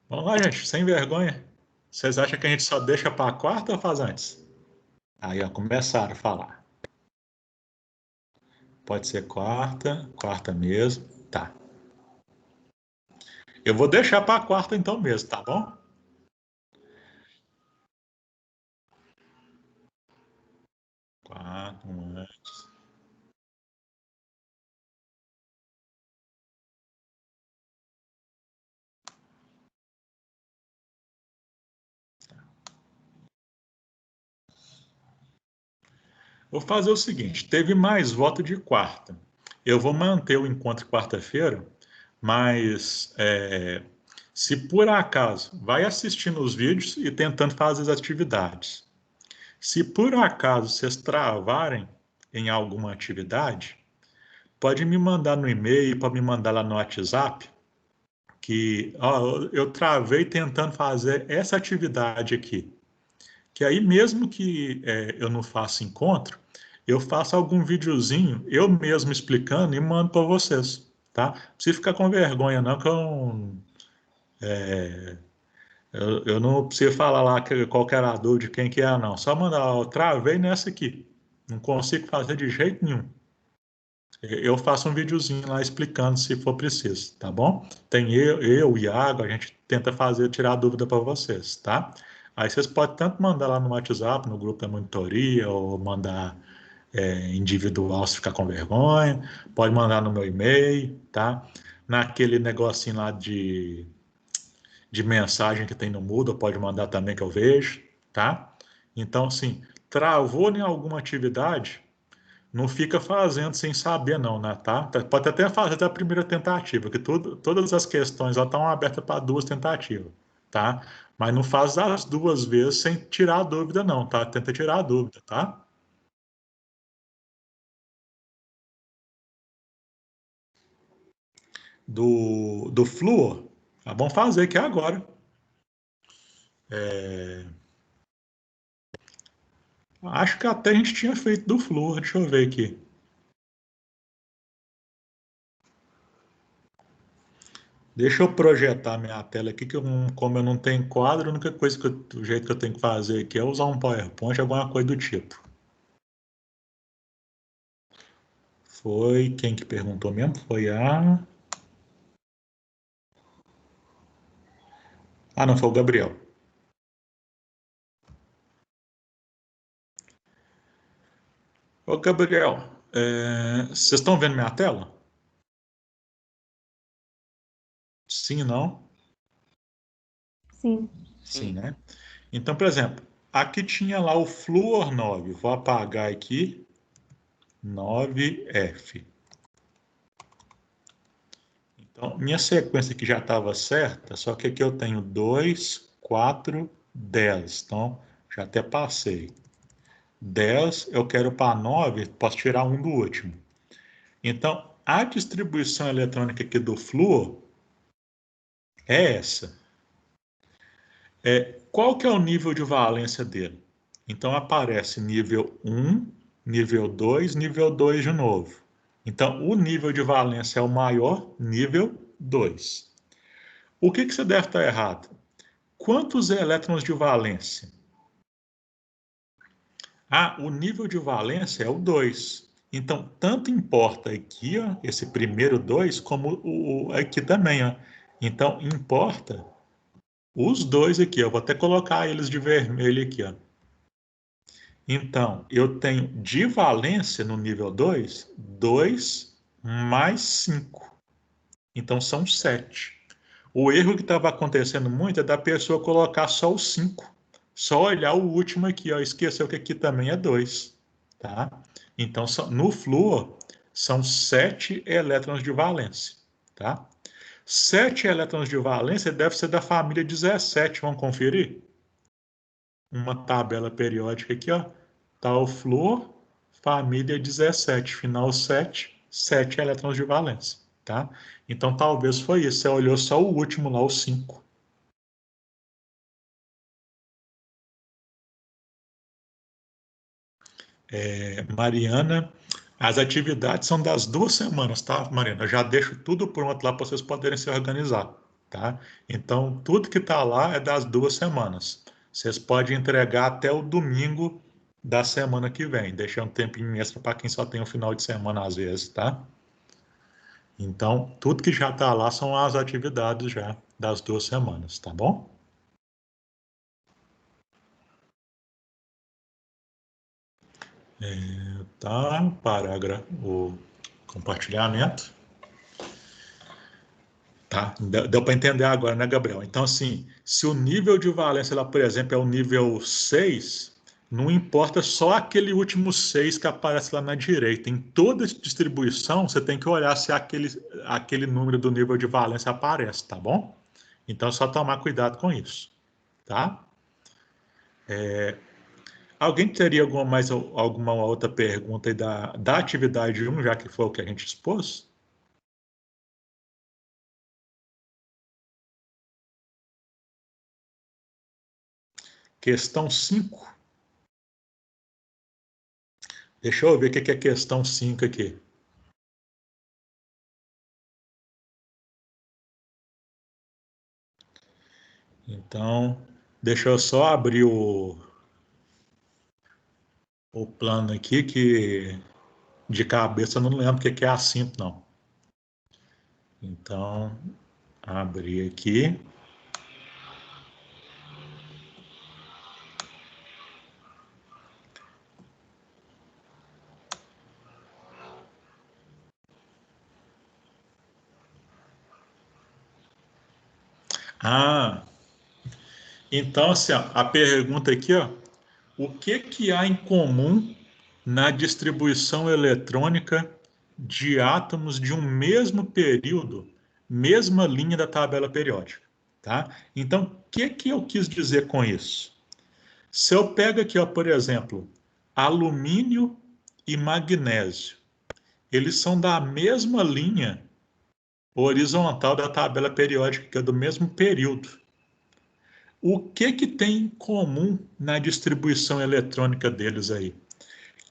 Vamos lá, gente, sem vergonha. Vocês acham que a gente só deixa para quarta ou faz antes? Aí, ó, começaram a falar. Pode ser quarta mesmo. Tá. Eu vou deixar para quarta então mesmo, tá bom? Quarta, antes. Vou fazer o seguinte, teve mais voto de quarta. Eu vou manter o encontro quarta-feira, Mas se por acaso vai assistindo os vídeos e tentando fazer as atividades, se por acaso vocês travarem em alguma atividade, pode me mandar no e-mail, pode me mandar lá no WhatsApp, que eu travei tentando fazer essa atividade aqui. Que aí mesmo que eu não faça encontro, eu faço algum videozinho, eu mesmo explicando e mando para vocês, tá? Não precisa ficar com vergonha não, que eu não preciso falar lá qual que era a dúvida de quem que é, não. Só mandar, eu travei nessa aqui. Não consigo fazer de jeito nenhum. Eu faço um videozinho lá explicando se for preciso, tá bom? Tem o Iago, a gente tenta tirar a dúvida para vocês, tá? Aí vocês podem tanto mandar lá no WhatsApp, no grupo da monitoria, ou mandar individual se ficar com vergonha, pode mandar no meu e-mail, tá? Naquele negocinho lá de mensagem que tem no Moodle, pode mandar também que eu vejo, tá? Então, assim, travou em alguma atividade, não fica fazendo sem saber não, né, tá? Pode até fazer até a primeira tentativa, que todas as questões já estão abertas para 2 tentativas, tá? Mas não faz as 2 vezes sem tirar a dúvida não, tá? Tenta tirar a dúvida, tá? Do flúor, vamos fazer aqui agora. Acho que até a gente tinha feito do flúor, deixa eu ver aqui. Deixa eu projetar minha tela aqui, que como eu não tenho quadro, a única coisa o jeito que eu tenho que fazer aqui é usar um PowerPoint, alguma coisa do tipo. Foi quem que perguntou mesmo? Foi a... Ah, não, foi o Gabriel. Ô, Gabriel, vocês estão vendo minha tela? Sim, não? Sim. Sim, né? Então, por exemplo, aqui tinha lá o flúor 9. Vou apagar aqui. 9F. Então, minha sequência aqui já estava certa, só que aqui eu tenho 2, 4, 10. Então, já até passei. 10, eu quero para 9, posso tirar um do último. Então, a distribuição eletrônica aqui do flúor é essa. Qual que é o nível de valência dele? Então, aparece nível 1, nível 2, nível 2 de novo. Então, o nível de valência é o maior, nível 2. O que você deve estar errado? Quantos elétrons de valência? O nível de valência é o 2. Então, tanto importa aqui, ó, esse primeiro 2, como aqui também. Ó. Então, importa os 2 aqui. Eu vou até colocar eles de vermelho aqui. Ó. Então, eu tenho de valência no nível 2, 2 mais 5. Então, são 7. O erro que estava acontecendo muito é da pessoa colocar só o 5. Só olhar o último aqui, ó, esqueceu que aqui também é 2. Tá? Então, no flúor, são 7 elétrons de valência. Tá? 7 elétrons de valência deve ser da família 17. Vamos conferir? Uma tabela periódica aqui, ó. Tá o flúor, família 17, final 7, 7 elétrons de valência, tá? Então, talvez foi isso. Você olhou só o último lá, o 5. Mariana, as atividades são das 2 semanas, tá, Mariana? Eu já deixo tudo pronto lá para vocês poderem se organizar, tá? Então, tudo que está lá é das 2 semanas. Vocês podem entregar até o domingo da semana que vem, deixando um tempinho extra para quem só tem o final de semana às vezes, tá? Então, tudo que já está lá são as atividades já das 2 semanas, tá bom? Tá, parágrafo, o compartilhamento. Tá? Deu para entender agora, né, Gabriel? Então, assim, se o nível de valência lá, por exemplo, é o nível 6, não importa só aquele último 6 que aparece lá na direita. Em toda distribuição, você tem que olhar se aquele número do nível de valência aparece, tá bom? Então, é só tomar cuidado com isso, tá? Alguém teria alguma outra pergunta aí da atividade 1, já que foi o que a gente expôs? Questão 5. Deixa eu ver o que é questão 5 aqui. Então, deixa eu só abrir o plano aqui, que de cabeça eu não lembro o que é assinto, não. Então, abrir aqui. Então, assim, ó, a pergunta aqui, ó, o que há em comum na distribuição eletrônica de átomos de um mesmo período, mesma linha da tabela periódica, tá? Então, o que eu quis dizer com isso? Se eu pego aqui, ó, por exemplo, alumínio e magnésio, eles são da mesma linha horizontal da tabela periódica, que é do mesmo período. O que tem em comum na distribuição eletrônica deles aí?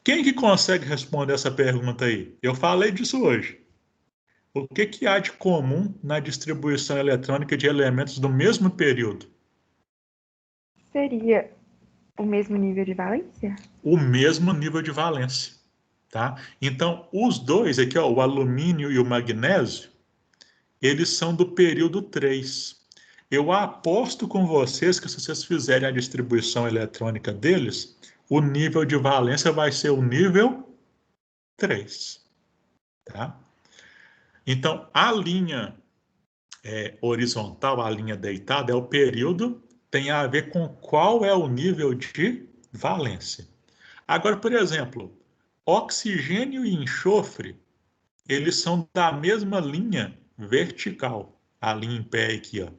Quem que consegue responder essa pergunta aí? Eu falei disso hoje. O que há de comum na distribuição eletrônica de elementos do mesmo período? Seria o mesmo nível de valência? O mesmo nível de valência, tá? Então, os dois aqui, ó, o alumínio e o magnésio, eles são do período 3. Eu aposto com vocês que se vocês fizerem a distribuição eletrônica deles, o nível de valência vai ser o nível 3, tá? Então, a linha horizontal, a linha deitada, é o período, tem a ver com qual é o nível de valência. Agora, por exemplo, oxigênio e enxofre, eles são da mesma linha vertical, a linha em pé aqui, ó.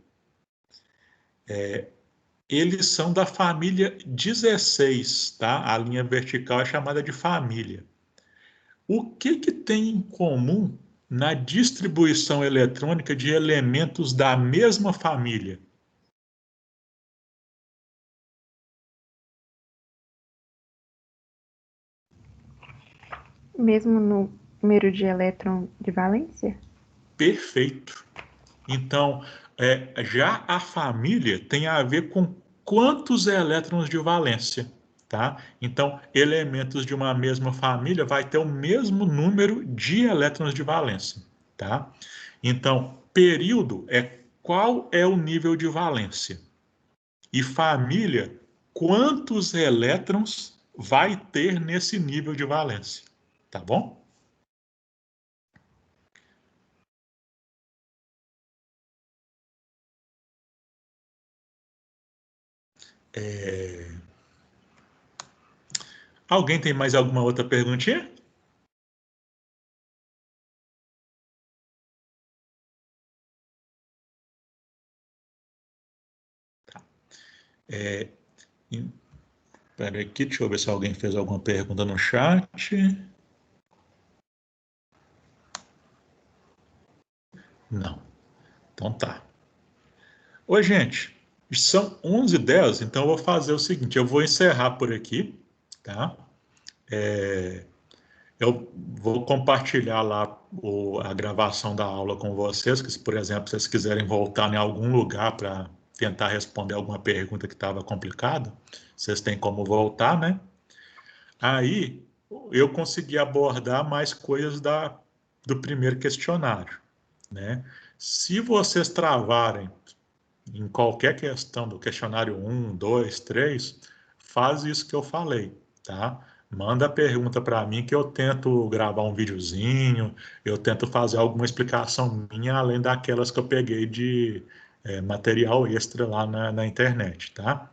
Eles são da família 16, tá? A linha vertical é chamada de família. O que tem em comum na distribuição eletrônica de elementos da mesma família? Mesmo número de elétron de valência? Perfeito. Então, já a família tem a ver com quantos elétrons de valência, tá? Então, elementos de uma mesma família vai ter o mesmo número de elétrons de valência, tá? Então, período é qual é o nível de valência. E família, quantos elétrons vai ter nesse nível de valência, tá bom? Alguém tem mais alguma outra perguntinha? Espera aqui, deixa eu ver se alguém fez alguma pergunta no chat. Não. Então tá. Oi, gente. São 11h10, então eu vou fazer o seguinte, eu vou encerrar por aqui, tá? Eu vou compartilhar lá a gravação da aula com vocês, que se, por exemplo, vocês quiserem voltar em algum lugar para tentar responder alguma pergunta que estava complicada, vocês têm como voltar, né? Aí eu consegui abordar mais coisas do primeiro questionário, né? Se vocês travarem em qualquer questão do questionário 1, 2, 3, faz isso que eu falei, tá? Manda a pergunta para mim que eu tento gravar um videozinho, eu tento fazer alguma explicação minha, além daquelas que eu peguei de material extra lá na internet, tá?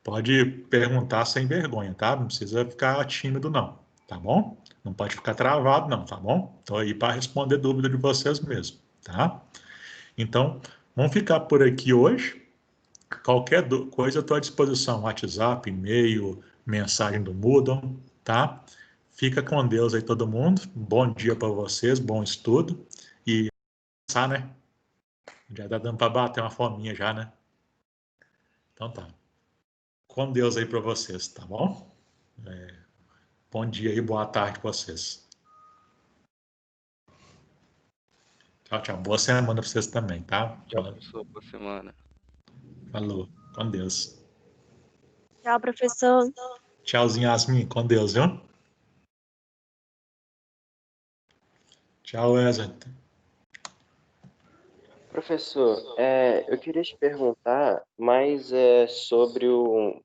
pode perguntar sem vergonha, tá? Não precisa ficar tímido, não, tá bom? Não pode ficar travado, não, tá bom? Estou aí para responder dúvida de vocês mesmo, tá? Então, vamos ficar por aqui hoje. Qualquer coisa, eu estou à disposição. WhatsApp, e-mail, mensagem do Moodle, tá? Fica com Deus aí todo mundo. Bom dia para vocês, bom estudo. E, né? Já tá dando para bater uma fominha já, né? Então tá. Com Deus aí para vocês, tá bom? Bom dia e boa tarde para vocês. Tchau, tchau. Boa semana para vocês também, tá? Tchau, professor. Boa semana. Falou. Com Deus. Tchau, professor. Tchauzinho, Yasmin. Com Deus, viu? Tchau, Wesley. Professor, eu queria te perguntar mais sobre o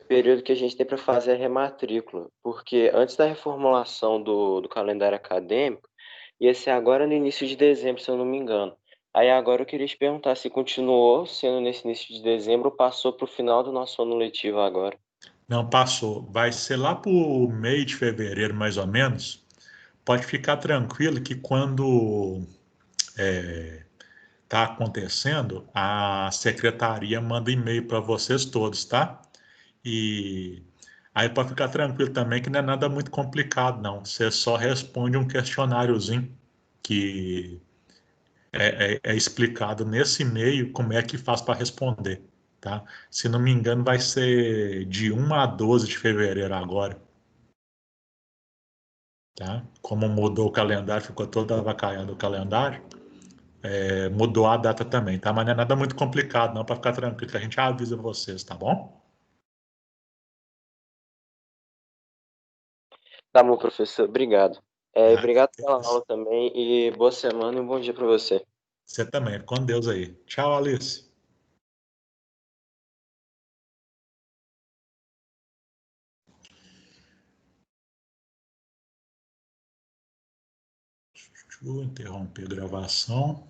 período que a gente tem para fazer a rematrícula, porque antes da reformulação do calendário acadêmico, ia ser agora no início de dezembro, se eu não me engano. Aí agora eu queria te perguntar se continuou sendo nesse início de dezembro ou passou para o final do nosso ano letivo agora. Não passou. Vai ser lá para o meio de fevereiro, mais ou menos. Pode ficar tranquilo que quando está acontecendo, a secretaria manda e-mail para vocês todos, tá? E aí pode ficar tranquilo também que não é nada muito complicado, não. Você só responde um questionáriozinho que é explicado nesse e-mail como é que faz para responder, tá? Se não me engano, vai ser de 1 a 12 de fevereiro agora, tá? Como mudou o calendário, ficou todo avacalhado o calendário, mudou a data também, tá? Mas não é nada muito complicado, não, para ficar tranquilo, que a gente avisa vocês, tá bom? Tá bom, professor, obrigado. Ah, Obrigado pela aula também e boa semana e um bom dia para você. você também, com Deus aí. Tchau, Alice. Deixa eu interromper a gravação.